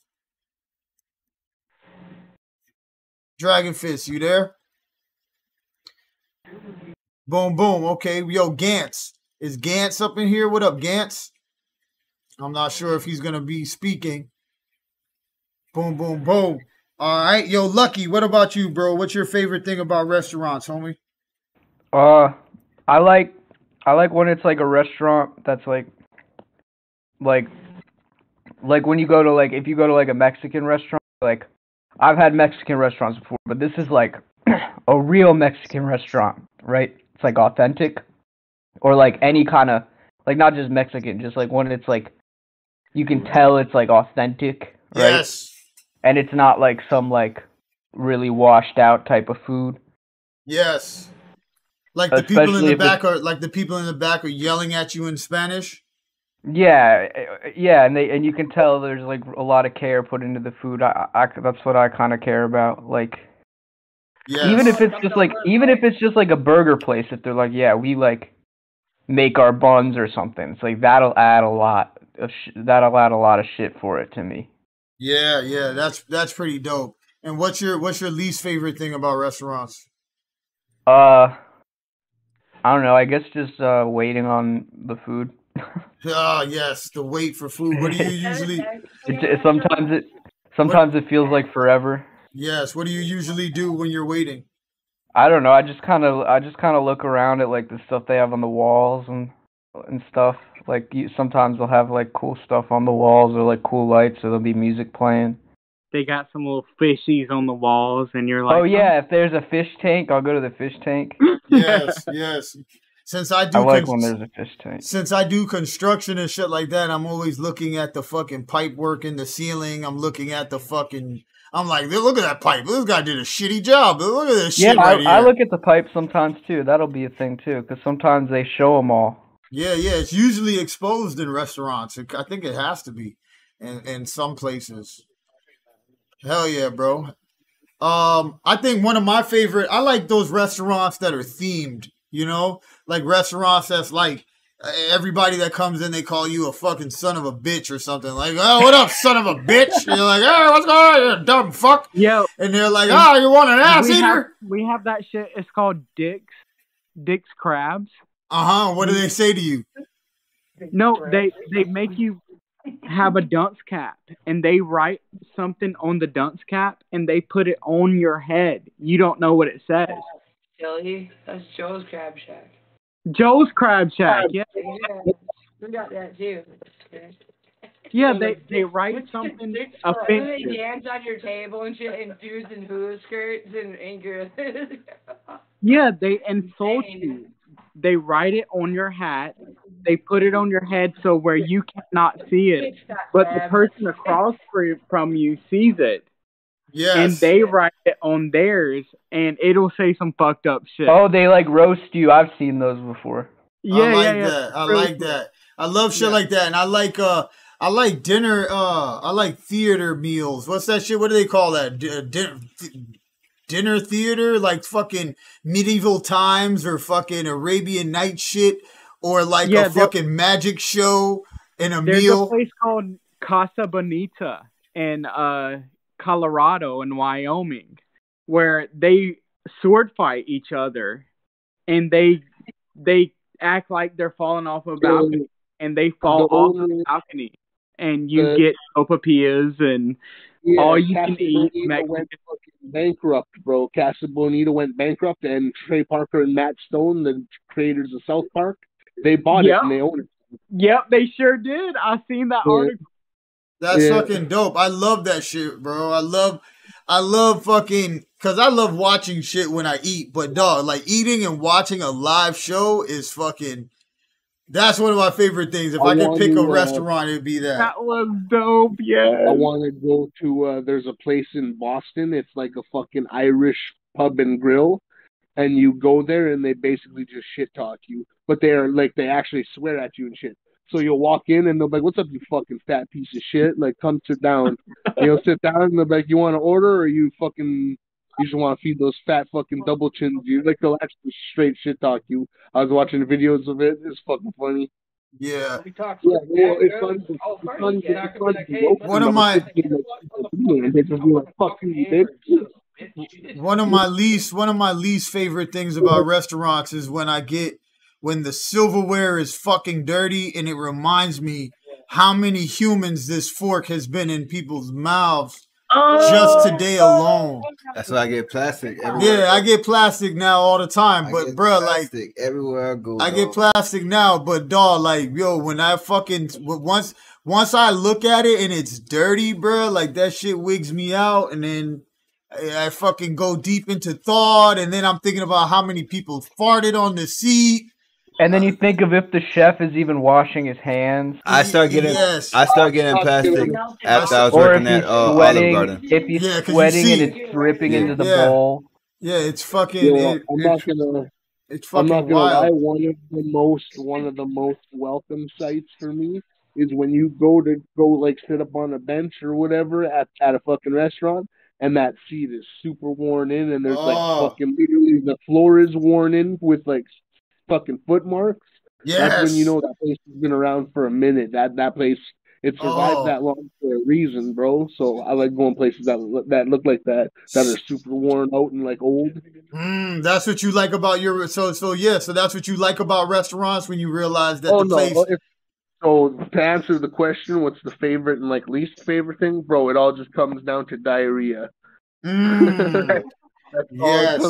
Dragonfish, you there? Boom, boom. Okay, yo, Gantz. Is Gantz up in here? What up, Gantz? I'm not sure if he's going to be speaking. Boom, boom, boom. All right. Yo, Lucky, what about you, bro? What's your favorite thing about restaurants, homie? I like when it's like a restaurant that's like when you go to if you go to like a Mexican restaurant, like I've had Mexican restaurants before, but this is like a real Mexican restaurant, right? It's like authentic, or like any kind of like not just Mexican, just like when it's like you can tell it's like authentic, right? Yes. And it's not like some like really washed out type of food. Yes. Like the people in the back are yelling at you in Spanish. Yeah, and you can tell there's like a lot of care put into the food. I that's what I kind of care about. Like, yes. even if it's just like a burger place, if they're like, yeah, we like make our buns or something, it's like that'll add a lot of shit for it to me. Yeah, that's pretty dope. And what's your least favorite thing about restaurants? I don't know. I guess just waiting on the food. Yes, the wait for food. What do you usually? Sometimes it feels like forever. Yes. What do you usually do when you're waiting? I don't know. I just kind of look around at like the stuff they have on the walls and stuff. Like sometimes they'll have like cool stuff on the walls or like cool lights, or there'll be music playing. They got some little fishies on the walls, and you're like, oh yeah, if there's a fish tank, I'll go to the fish tank. Yes. Since I like when there's a fish tank. Since I do construction and shit like that, I'm always looking at the fucking pipe work in the ceiling. I'm looking at the fucking. I'm like, look at that pipe. This guy did a shitty job. Look at this shit right here. I look at the pipe sometimes too. That'll be a thing too, because sometimes they show them all. Yeah. It's usually exposed in restaurants. I think it has to be, in some places. Hell yeah, bro. I think one of my favorite. I like those restaurants that are themed. You know, like restaurants that's like everybody that comes in, they call you a fucking son of a bitch or something. Like, oh, what up, son of a bitch? And you're like, hey, what's going on, you dumb fuck? Yeah. And they're like, oh, you want an ass eater? We have that shit. It's called Dick's Crabs. What do they say to you? No, they make you have a dunce cap, and they write something on the dunce cap, and they put it on your head. You don't know what it says. Silly. That's Joe's Crab Shack. Joe's Crab Shack, yeah. We got that too. Yeah, they write something offensive. They dance on your table and shit in dudes in hula skirts and anger. Yeah, they insult you. They write it on your hat. They put it on your head so where you cannot see it, but the person across from you sees it. Yes. And they write it on theirs, and it'll say some fucked up shit. Oh, they like roast you. I've seen those before. Yeah, that. I like that. I love shit like that, and I like dinner. I like theater meals. What's that shit? What do they call that? Dinner theater, like fucking medieval times or fucking Arabian Night shit, or like a fucking magic show and a meal. There's a place called Casa Bonita in Colorado and Wyoming where they sword fight each other, and they act like they're falling off a balcony, and they fall off the balcony, and you get sopapillas and all you can eat. Went bankrupt, bro. Casa Bonita went bankrupt, and Trey Parker and Matt Stone, the creators of South Park, they bought it and they own it. Yep, they sure did. I seen that article. That's fucking dope. I love that shit, bro. I love fucking, cause I love watching shit when I eat, but dog, like eating and watching a live show is fucking, that's one of my favorite things. If I could pick a restaurant, it'd be that. That was dope, yeah. I want to go to, there's a place in Boston. It's like a fucking Irish pub and grill. And you go there and they basically just shit talk you. But they're like, they actually swear at you and shit. So you'll walk in and they'll be like, what's up, you fucking fat piece of shit? Like, come sit down. And you'll sit down and they'll be like, you want to order, or you just want to feed those fat fucking double chins? You like, they'll actually straight shit talk you. I was watching videos of it. It's fucking funny. Yeah. It's fun. One of my least favorite things about restaurants is when the silverware is fucking dirty, and it reminds me how many humans this fork has been in people's mouths just today alone. That's why I get plastic everywhere. Yeah, I get plastic now all the time. But bro, like everywhere I go, I get plastic now. But dog, like yo, when I fucking once I look at it and it's dirty, bro, like that shit wigs me out, and then I fucking go deep into thought, and then I'm thinking about how many people farted on the seat. And then you think of if the chef is even washing his hands. I start getting plastic after I was working at Olive Garden. If he's sweating and it's dripping into the bowl. Yeah, it's fucking. I'm not gonna lie. One of the most welcome sights for me is when you go like sit up on a bench or whatever at a fucking restaurant, and that seat is super worn in, and there's like fucking literally the floor is worn in with like fucking foot marks. Yes. That's when you know that place has been around for a minute. That place, it survived that long for a reason, bro. So I like going places that look like that are super worn out and like old. That's what you like about your so that's what you like about restaurants, when you realize that place. So to answer the question, what's the favorite and like least favorite thing, bro? It all just comes down to diarrhea. Yes.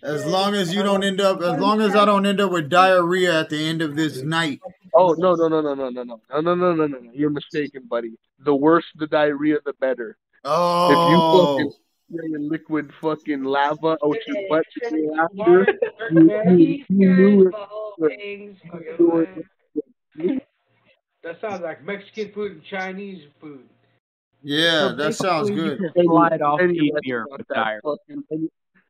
As long as I don't end up with diarrhea at the end of this night. Oh no! You're mistaken, buddy. The worse the diarrhea, the better. Oh. If you fucking spray liquid fucking lava out your butt after, you knew it. That sounds like Mexican food and Chinese food. Yeah, that sounds good.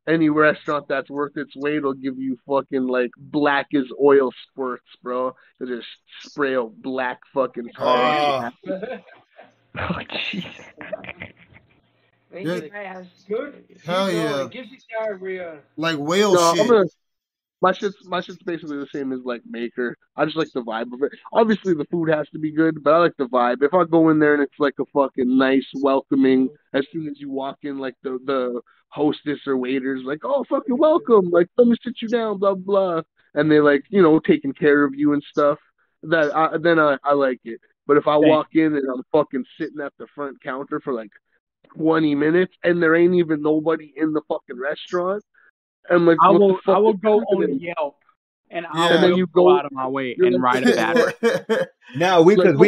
Any restaurant that's worth its weight will give you fucking like black as oil squirts, bro. They just spray out black fucking tar. Oh, jeez. Good. Hell yeah. It gives you diarrhea. Like whale shit. My shit's basically the same as like Maker. I just like the vibe of it. Obviously, the food has to be good, but I like the vibe. If I go in there and it's like a fucking nice, welcoming, as soon as you walk in, like the hostess or waiters like, oh, fucking welcome, like let me sit you down, blah blah, and they like taking care of you and stuff. Then I like it. But if I walk in and I'm fucking sitting at the front counter for like 20 minutes and there ain't even nobody in the fucking restaurant. And like, I will go on Yelp and I will go out of my way and write a bad review. Now we went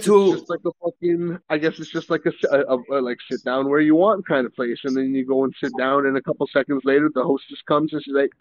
to it's just like a fucking. I guess it's just like a like sit down where you want kind of place, and then you go and sit down, and a couple seconds later the hostess comes and she's like,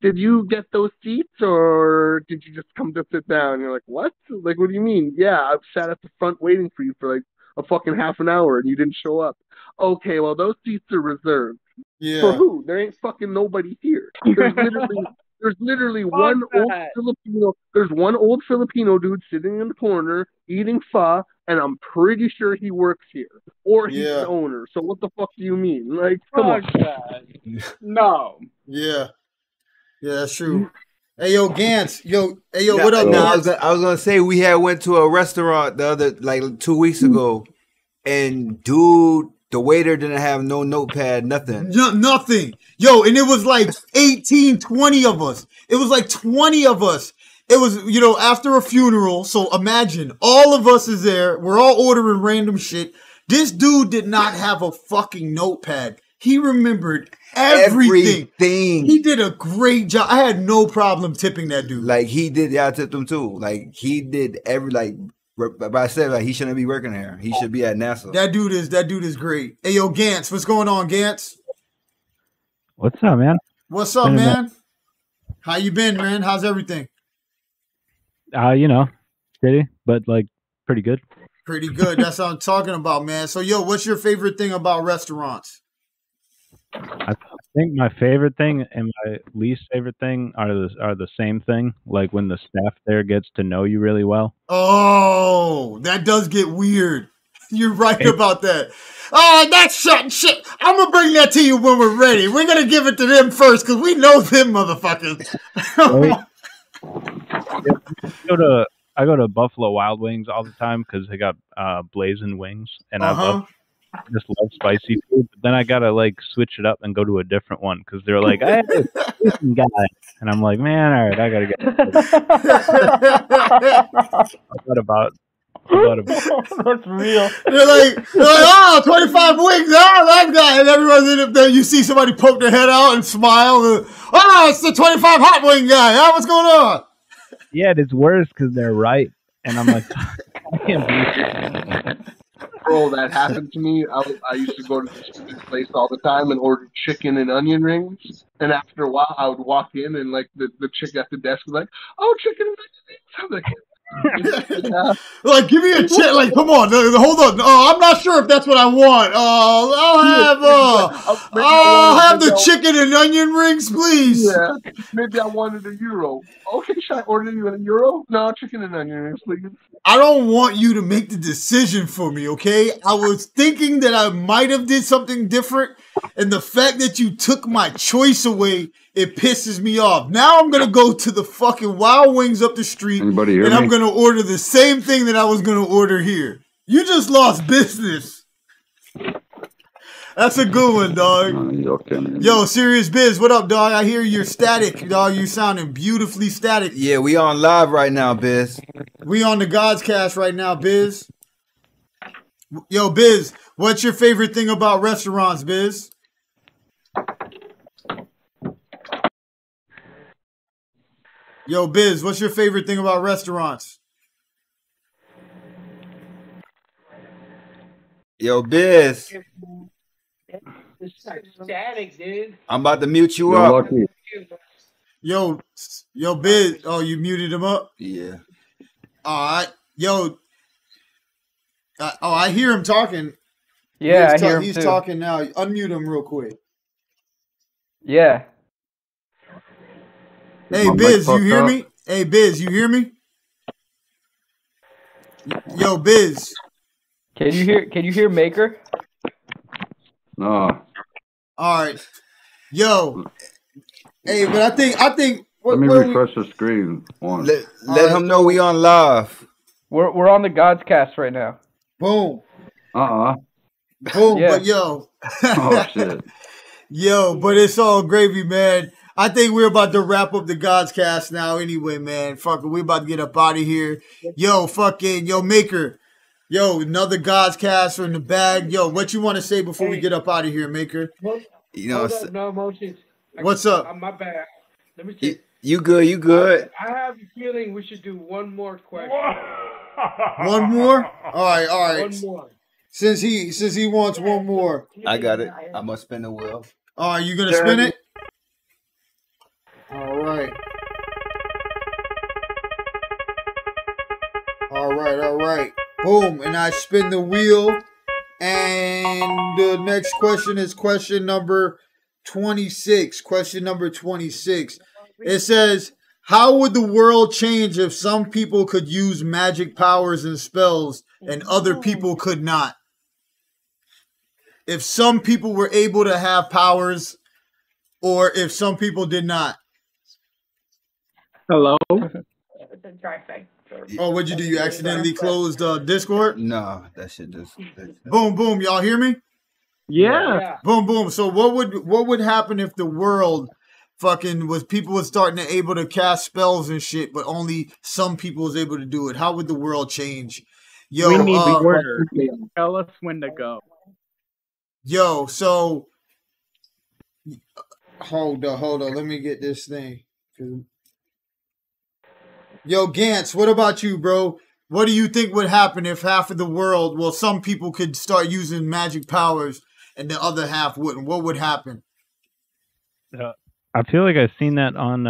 did you get those seats or did you just come to sit down? And you're like, what? Like, what do you mean? Yeah, I've sat at the front waiting for you for like a fucking half an hour and you didn't show up. Okay, well those seats are reserved. Yeah. For who? There ain't fucking nobody here. There's literally one old Filipino. There's one old Filipino dude sitting in the corner eating pho, and I'm pretty sure he works here or he's the owner. So what the fuck do you mean? Like, come on. No. Yeah, that's true. Hey yo, Gantz. What up, now? I was gonna say we went to a restaurant the other 2 weeks ago, and dude. The waiter didn't have no notepad, nothing. Nothing. Yo, and it was like 18, 20 of us. It was like 20 of us. It was, after a funeral. So imagine, all of us is there. We're all ordering random shit. This dude did not have a fucking notepad. He remembered everything. He did a great job. I had no problem tipping that dude. Like, he did, I tipped him too. Like, he did but I said he shouldn't be working here. He should be at NASA. That dude is great. Hey yo, Gantz, what's going on, Gantz? What's up, man? What's up, man? How you been, man? How's everything? Shitty, but pretty good. Pretty good. That's what I'm talking about, man. So yo, what's your favorite thing about restaurants? I think my favorite thing and my least favorite thing are the same thing. Like when the staff there gets to know you really well. Oh, that does get weird. You're right about that. Oh, that's shit. I'm gonna bring that to you when we're ready. We're gonna give it to them first because we know them motherfuckers. I go to Buffalo Wild Wings all the time because they got blazing wings, and I just love spicy food. But then I gotta switch it up and go to a different one because they're like, "Hey, listen, guy," and I'm like, "Man, all right, I gotta get." What about? That's real. They're like, oh, 25 wings, oh, that guy, and everyone's in it there. You see somebody poke their head out and smile. Oh, it's the 25 hot wing guy. Oh, what's going on? Yeah, it's worse because they're right, and I'm like, I can't believe it. Bro, that happened to me. I used to go to this place all the time and order chicken and onion rings. And after a while, I would walk in and the chick at the desk was like, "Oh, chicken and onion rings." I'm like, give me a chick. Like, come on, hold on. I'm not sure if that's what I want. I'll have the chicken and onion rings, please. Yeah, maybe I wanted a euro. Okay, should I order you a euro? No, chicken and onion rings, please. I don't want you to make the decision for me, okay? I was thinking that I might have did something different, and the fact that you took my choice away, it pisses me off. Now I'm going to go to the fucking Wild Wings up the street, and I'm going to order the same thing that I was going to order here. You just lost business. That's a good one, dog. Yo, Serious Biz, what up, dog? I hear you're static, dog. You sounding beautifully static. Yeah, we on live right now, Biz. We on the Godzcast right now, Biz. Yo, Biz, what's your favorite thing about restaurants, Biz? Yo, Biz, what's your favorite thing about restaurants? Yo, Biz. Static, dude. I'm about to mute you up. Yo, Biz. Oh, you muted him up? Yeah. All right. Yo. I hear him talking. Yeah, I hear him He's too. talking now. Unmute him real quick. Yeah. Hey, Biz, you hear me? Hey, Biz, you hear me? Yo, Biz. Can you hear Maker? No. All right. Yo, Hey, but I think. Let me refresh the screen. Let him know we on live. We're on the Godscast right now. Boom. Boom, yeah. But yo. Oh shit. Yo, but it's all gravy, man. I think we're about to wrap up the Godscast now anyway, man. Fuck it, we about to get up out of here. Yo, fucking, yo, Maker. Yo, another Godscast in the bag. Yo, what you want to say before we get up out of here, Maker? You know, No emotions. What's up? My bad. Let me see. You good. I have a feeling we should do one more question. One more? All right. One more. Since he wants one more. I got it. I must spin the wheel. All right, you gonna spin it? All right. All right. Boom, and I spin the wheel. And the next question is question number 26. Question number 26. It says, how would the world change if some people could use magic powers and spells and other people could not? If some people were able to have powers or if some people did not. Hello? Oh, what'd you do? You accidentally closed Discord? No, that shit just... Boom. Y'all hear me? Yeah. Boom. So what would happen if the world fucking was people was starting to able to cast spells and shit, but only some people was able to do it? How would the world change? Yo, we need the order. Tell us when to go. Yo, so hold on. Let me get this thing. Yo, Gantz, what about you, bro? What do you think would happen if half of the world, well, some people could start using magic powers and the other half wouldn't? What would happen? I feel like I've seen that on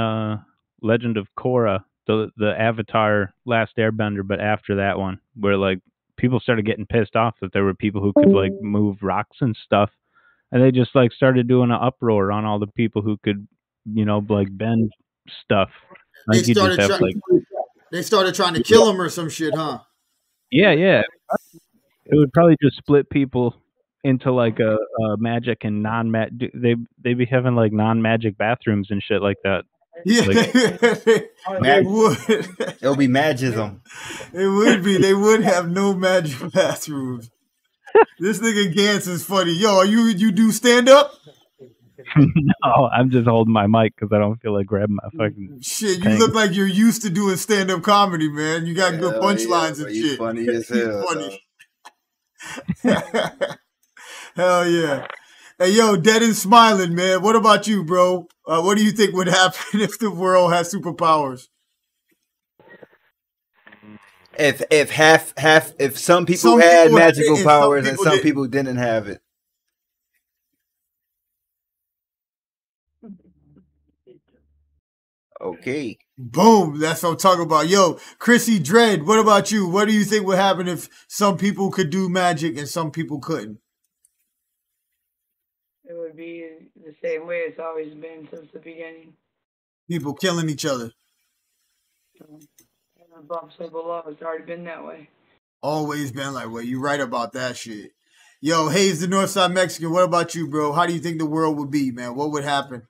Legend of Korra, the Avatar Last Airbender, but after that one, where like people started getting pissed off that there were people who could like move rocks and stuff, and they just like started doing an uproar on all the people who could, like bend stuff. Like They started trying to kill him or some shit, huh? Yeah. It would probably just split people into like a magic and non-magic. They be having like non-magic bathrooms and shit like that. Yeah, they would. It'll be magism. It would be. They would have no magic bathrooms. This nigga Gantz is funny. Yo, you do stand up? No, I'm just holding my mic because I don't feel like grabbing my fucking shit. You look like you're used to doing stand-up comedy, man. You got good punchlines and shit. Funny as hell. Funny. Hell yeah. Hey, yo, Dead and Smiling, man. What about you, bro? What do you think would happen if the world has superpowers? If some people had magical powers and some people didn't have it. Okay. Boom. That's what I'm talking about. Yo, Chrissy Dredd, what about you? What do you think would happen if some people could do magic and some people couldn't? It would be the same way it's always been since the beginning. People killing each other. Above so below, it's already been that way. Always been like, well, you right about that shit. Yo, Hayes, the Northside Mexican, what about you, bro? How do you think the world would be, man? What would happen?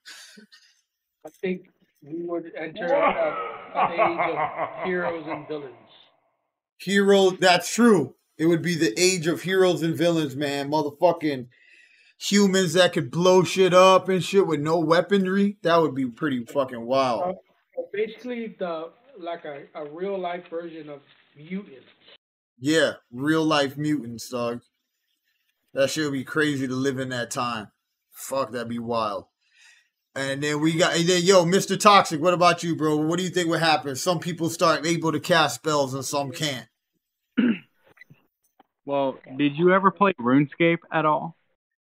I think we would enter an age of heroes and villains. That's true. It would be the age of heroes and villains, man. Motherfucking humans that could blow shit up and shit with no weaponry. That would be pretty fucking wild. Basically, a real life version of mutants. Yeah, real life mutants, dog. That shit would be crazy to live in that time. Fuck, that'd be wild. And then yo, Mr. Toxic, what about you, bro? What do you think would happen? Some people start able to cast spells and some can't. Well, did you ever play RuneScape at all?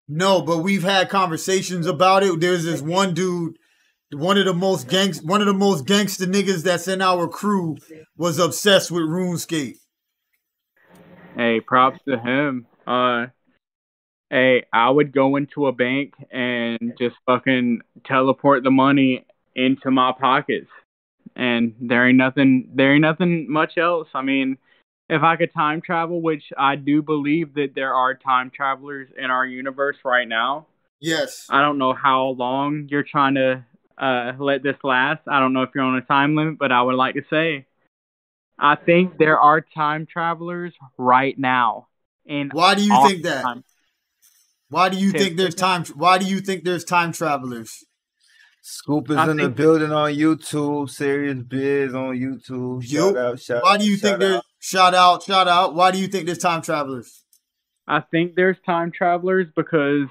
No, but we've had conversations about it. There's this one dude, one of the most gangster niggas that's in our crew was obsessed with RuneScape. Hey, props to him. Hey, I would go into a bank and just fucking teleport the money into my pockets. And there ain't nothing much else. I mean, if I could time travel, which I do believe that there are time travelers in our universe right now. Yes. I don't know how long you're trying to let this last. I don't know if you're on a time limit, but I would like to say, I think there are time travelers right now. Why do you think that? Why do you think there's time? Why do you think there's time travelers? Scoop is in the building on YouTube. Serious Biz on YouTube. Shout out. Why do you think there's shout out? Why do you think there's time travelers? I think there's time travelers because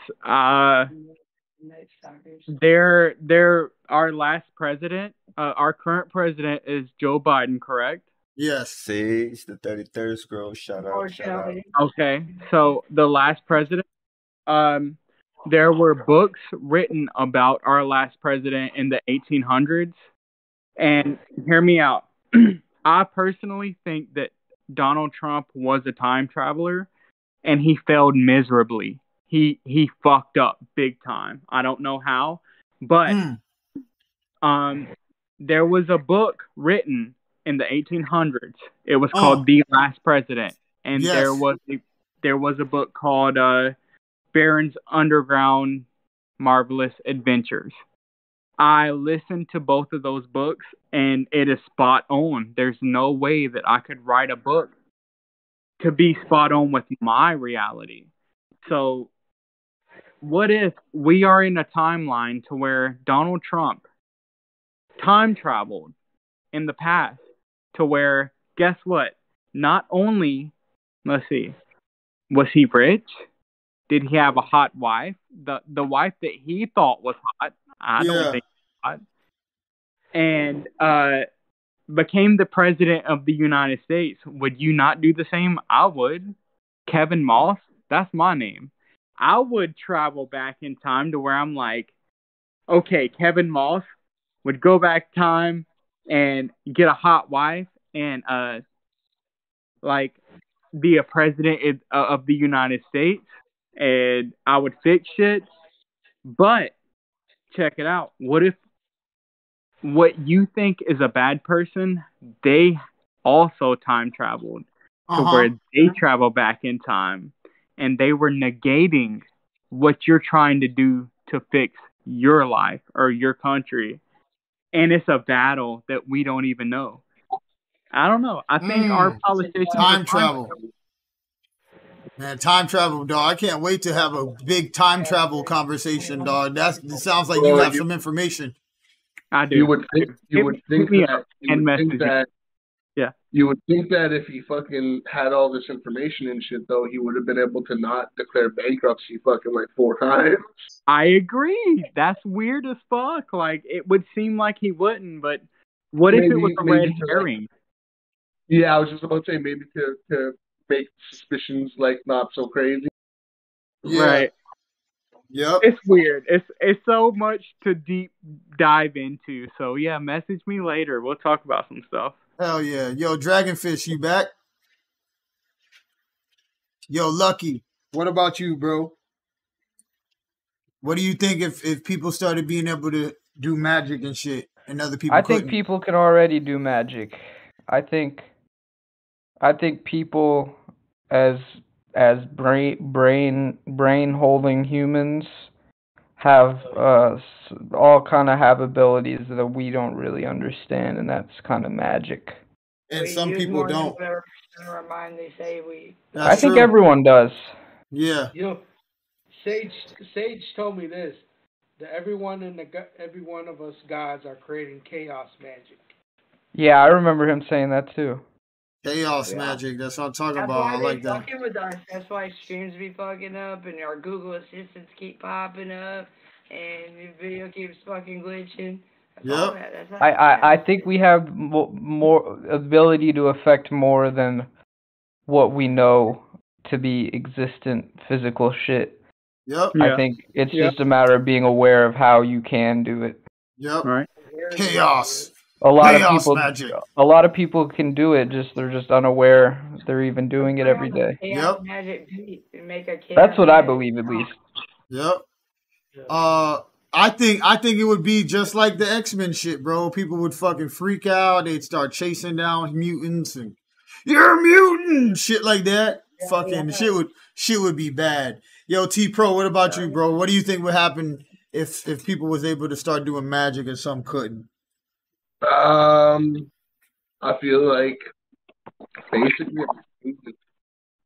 they're our last president. Our current president is Joe Biden, correct? Yes. Sage, the 33rd scroll. Shout out. Okay, so the last president. There were books written about our last president in the 1800s. And hear me out. I personally think that Donald Trump was a time traveler and he failed miserably. He fucked up big time. I don't know how, but there was a book written in the 1800s. It was called The Last President. And there was a book called Baron's Underground Marvelous Adventures. I listened to both of those books and it is spot on. There's no way that I could write a book to be spot on with my reality. So what if we are in a timeline to where Donald Trump time traveled in the past to where, guess what? Not only, let's see, was he rich? Did he have a hot wife? The wife that he thought was hot, I don't think hot. And became the president of the United States. Would you not do the same? I would. Kevin Moss, that's my name. I would travel back in time to where I'm like, okay, Kevin Moss would go back time and get a hot wife and be a president of the United States. And I would fix shit. But check it out. What if what you think is a bad person, they also time traveled to where they travel back in time and they were negating what you're trying to do to fix your life or your country. And it's a battle that we don't even know. I don't know. I think our politicians time travel. Man, time travel, dog. I can't wait to have a big time travel conversation, dog. It sounds like you have some information. I do. You would think that if he fucking had all this information and shit, though, he would have been able to not declare bankruptcy fucking like 4 times. I agree. That's weird as fuck. Like, it would seem like he wouldn't, but what if it was a red herring? Yeah, I was just about to say maybe to make suspicions like not so crazy. Yeah. Right. Yep. It's weird. It's so much to deep dive into. So yeah, message me later. We'll talk about some stuff. Hell yeah. Yo, Dragonfish, you back? Yo, Lucky, what about you, bro? What do you think if people started being able to do magic and shit and other people couldn't? Think people can already do magic. I think people as brain holding humans have all kind of have abilities that we don't really understand, and that's kind of magic. And some people don't. In our mind, they say we. I think everyone does. Yeah. You know, Sage told me this: that every one of us gods are creating chaos magic. Yeah, I remember him saying that too. Chaos magic. That's what I'm talking about. I like that. Fucking with us. That's why streams be fucking up, and our Google Assistants keep popping up, and the video keeps fucking glitching. Yep. I think we have more ability to affect more than what we know to be existent physical shit. Yep. I think it's just a matter of being aware of how you can do it. Yep. Right. Chaos. A lot of people can do it. They're just unaware they're even doing it every day. Yep. That's what I believe, at least. Yep. I think it would be just like the X-Men shit, bro. People would fucking freak out. They'd start chasing down mutants and you're a mutant, shit like that. Shit would be bad. Yo, T Pro, what about you, bro? What do you think would happen if people was able to start doing magic and some couldn't? I feel like basically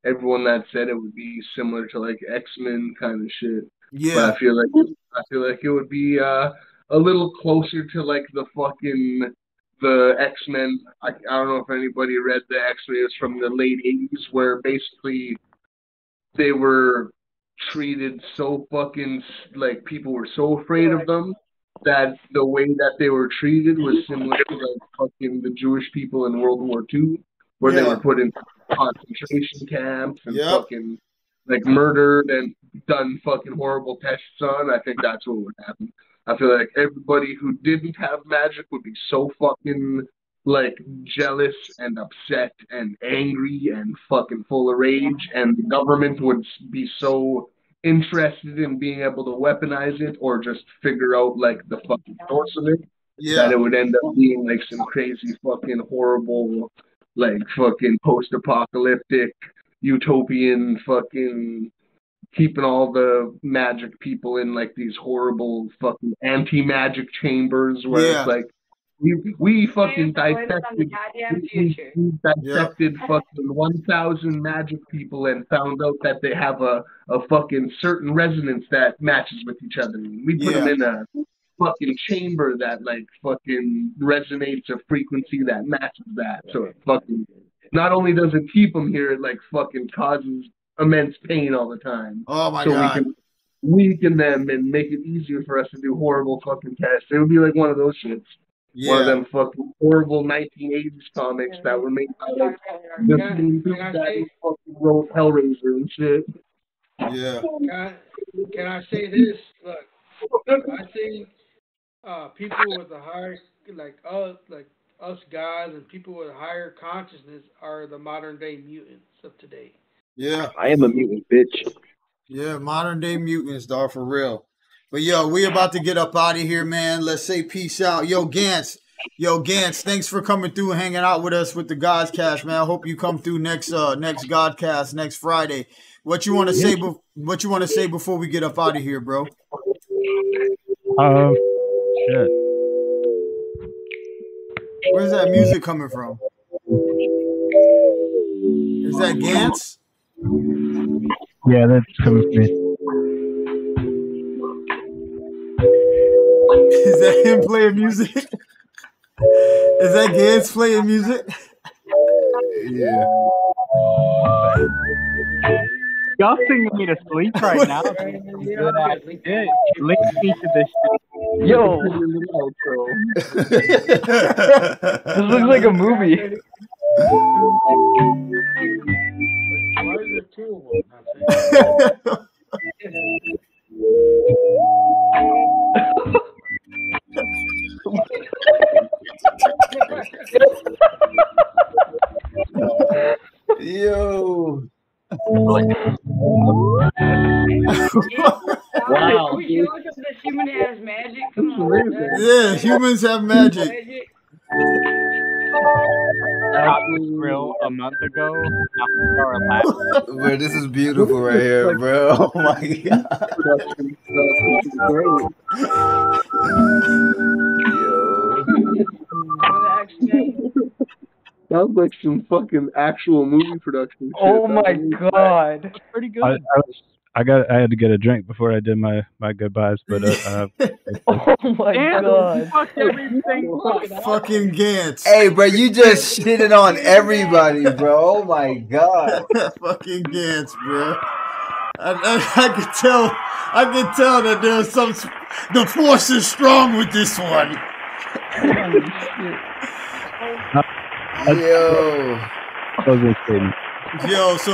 everyone that said it would be similar to like X-Men kind of shit. Yeah. But I feel like it would be a little closer to like the X-Men. I don't know if anybody read the X-Men. It was from the late 80s where basically they were treated so fucking like people were so afraid of them that the way that they were treated was similar to like fucking the Jewish people in World War II, where they were put in concentration camps and fucking like murdered and done fucking horrible tests on. I think that's what would happen. I feel like everybody who didn't have magic would be so fucking like jealous and upset and angry and fucking full of rage, and the government would be so interested in being able to weaponize it or just figure out like the fucking source of it that it would end up being like some crazy fucking horrible like fucking post-apocalyptic utopian fucking keeping all the magic people in like these horrible fucking anti-magic chambers where it's like we fucking dissected fucking 1,000 magic people and found out that they have a fucking certain resonance that matches with each other. We put them in a fucking chamber that like fucking resonates a frequency that matches that. So it fucking not only does it keep them here, it like fucking causes immense pain all the time. Oh my god. We can weaken them and make it easier for us to do horrible fucking tests. It would be like one of those shits. Yeah. One of them fucking horrible 1980s comics that were made by like the same dude that fucking wrote Hellraiser and shit. Yeah. Can I say this? Look, I think people with a higher like us guys and people with higher consciousness are the modern day mutants of today. Yeah. I am a mutant, bitch. Yeah, modern day mutants, dog, for real. But yo, we about to get up out of here, man. Let's say peace out. Yo, Gantz, thanks for coming through and hanging out with us with the Godzcast, man. I hope you come through next Godcast next Friday. What you want to say? What you want to say before we get up out of here, bro? Shit. Where's that music coming from? Is that Gantz? Yeah, that's coming from me. Is that him playing music? Is that Gantz playing music? Yeah. Y'all singing me to sleep right now. Good ass shit. Link me to this shit. Yo, this looks like a movie. Why is there two of them? Yo. Wow. We should look up this human has magic. Come on. Yeah, humans have magic. Got this grill a month ago. Bro, this is beautiful right here, bro. Oh my god. Sounds like some fucking actual movie production. Oh my god. That's pretty good. I had to get a drink before I did my goodbyes, but oh my god. Fuck everything. Fucking Gantz. Hey, bro, you just shitted on everybody, bro. Oh my god. Fucking Gantz, bro. I could tell that there's some. The force is strong with this one. Yo.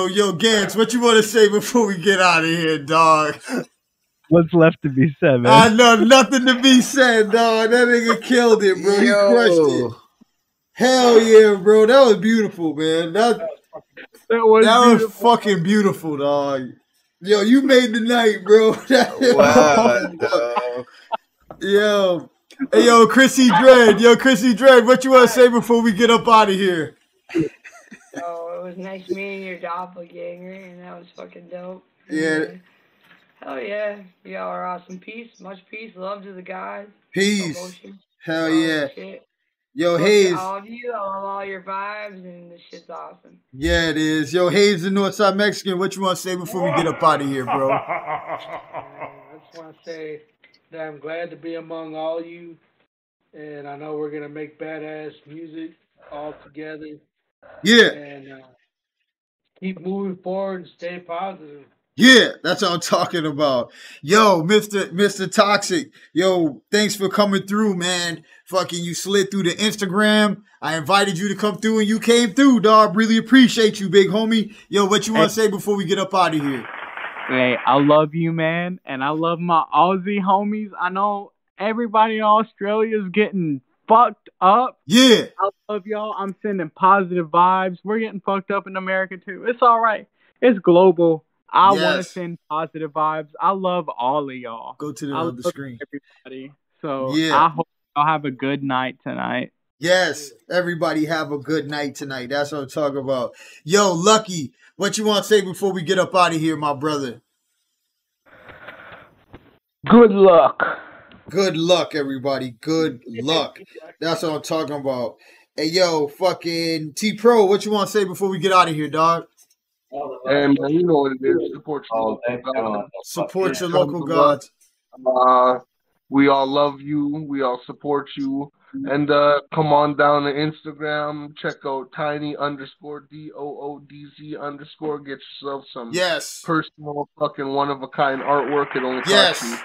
Yo, Gantz, what you want to say before we get out of here, dog? What's left to be said, man? I know nothing to be said, dog. That nigga killed it, bro. He crushed it. Hell yeah, bro. That was beautiful, man. That was fucking beautiful, dog. Yo, you made the night, bro. Wow, dog. Yo. Hey, yo, Chrissy Dread, what you want to say before we get up out of here? Oh, it was nice meeting your doppelganger, and that was fucking dope. Yeah. Hell yeah. Y'all are awesome. Peace. Much peace. Love to the guys. Peace. NoEmotion. Hell yeah. Shit. Yo, Love to Hayes. all of you. I love all your vibes, and this shit's awesome. Yeah, it is. Yo, Hayes, the Northside Mexican, what you want to say before we get up out of here, bro? I just want to say that I'm glad to be among all you, and I know we're going to make badass music all together. Yeah. And keep moving forward and stay positive. Yeah, that's what I'm talking about. Yo, Mr. Toxic. Yo, thanks for coming through, man. Fucking you slid through the Instagram. I invited you to come through and you came through, dog. Really appreciate you, big homie. Yo, what you want to say before we get up out of here? Hey, I love you, man. And I love my Aussie homies. I know everybody in Australia is getting fucked up. Yeah. I love y'all. I'm sending positive vibes. We're getting fucked up in America, too. It's all right. It's global. I want to send positive vibes. I love all of y'all. Go to the other screen. Everybody. So yeah. I hope y'all have a good night tonight. Yes, everybody have a good night tonight. That's what I'm talking about. Yo, Lucky, what you want to say before we get up out of here, my brother? Good luck. Good luck, everybody. Good luck. That's what I'm talking about. Hey, yo, fucking T-Pro, what you want to say before we get out of here, dog? And man, you know what it is. Support your local gods. Support your local gods. We all love you. We all support you. And come on down to Instagram. Check out tiny_DOODZ_. Get yourself some personal fucking one-of-a-kind artwork. It only costs you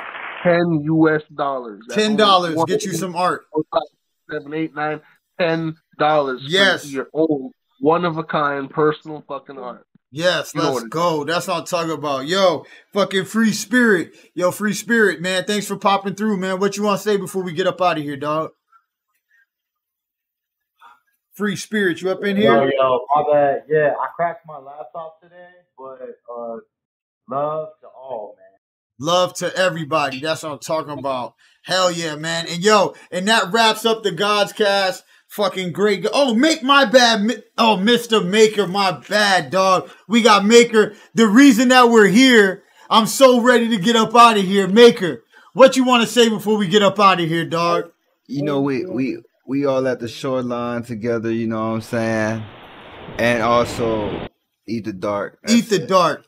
$10 US. $10. Get you some art. 7, 8, 9, $10. Yes. For your own one-of-a-kind personal fucking art. Yes, let's go. That's what I'm talking about. Yo, fucking Free Spirit. Yo, Free Spirit, man. Thanks for popping through, man. What you want to say before we get up out of here, dog? Free Spirit, you up in here? Yo, my bad. Yeah, I cracked my laptop today, but love to all, man. Love to everybody. That's what I'm talking about. Hell yeah, man. And yo, and that wraps up the Godscast. Fucking great. Oh, my bad. Oh, Mr. Maker, my bad, dog. We got Maker. The reason that we're here, I'm so ready to get up out of here. Maker, what you want to say before we get up out of here, dog? You know, we all at the shoreline together, you know what I'm saying? And also eat the dark. Eat the dark.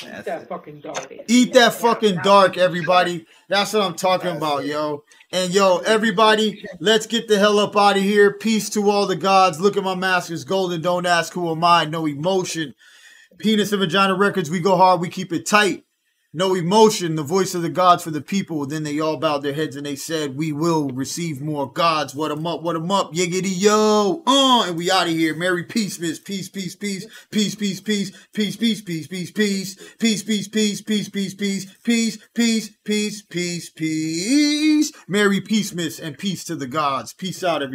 Eat that fucking dark. Eat that fucking dark, everybody. That's what I'm talking about, yo. And yo, everybody, let's get the hell up out of here. Peace to all the gods. Look at my mask. It's golden. Don't ask who am I. NoEmotion. Penis and Vagina Records. We go hard. We keep it tight. NoEmotion. The voice of the gods for the people. Then they all bowed their heads and they said, we will receive more gods. What 'em up? What 'em up? Yiggity yo. And we out of here. Merry peace, miss. Peace, peace, peace. Peace, peace, peace. Peace, peace, peace, peace, peace. Peace, peace, peace, peace, peace, peace. Peace, peace, peace, peace, peace. Merry peace, miss, and peace to the gods. Peace out, everybody.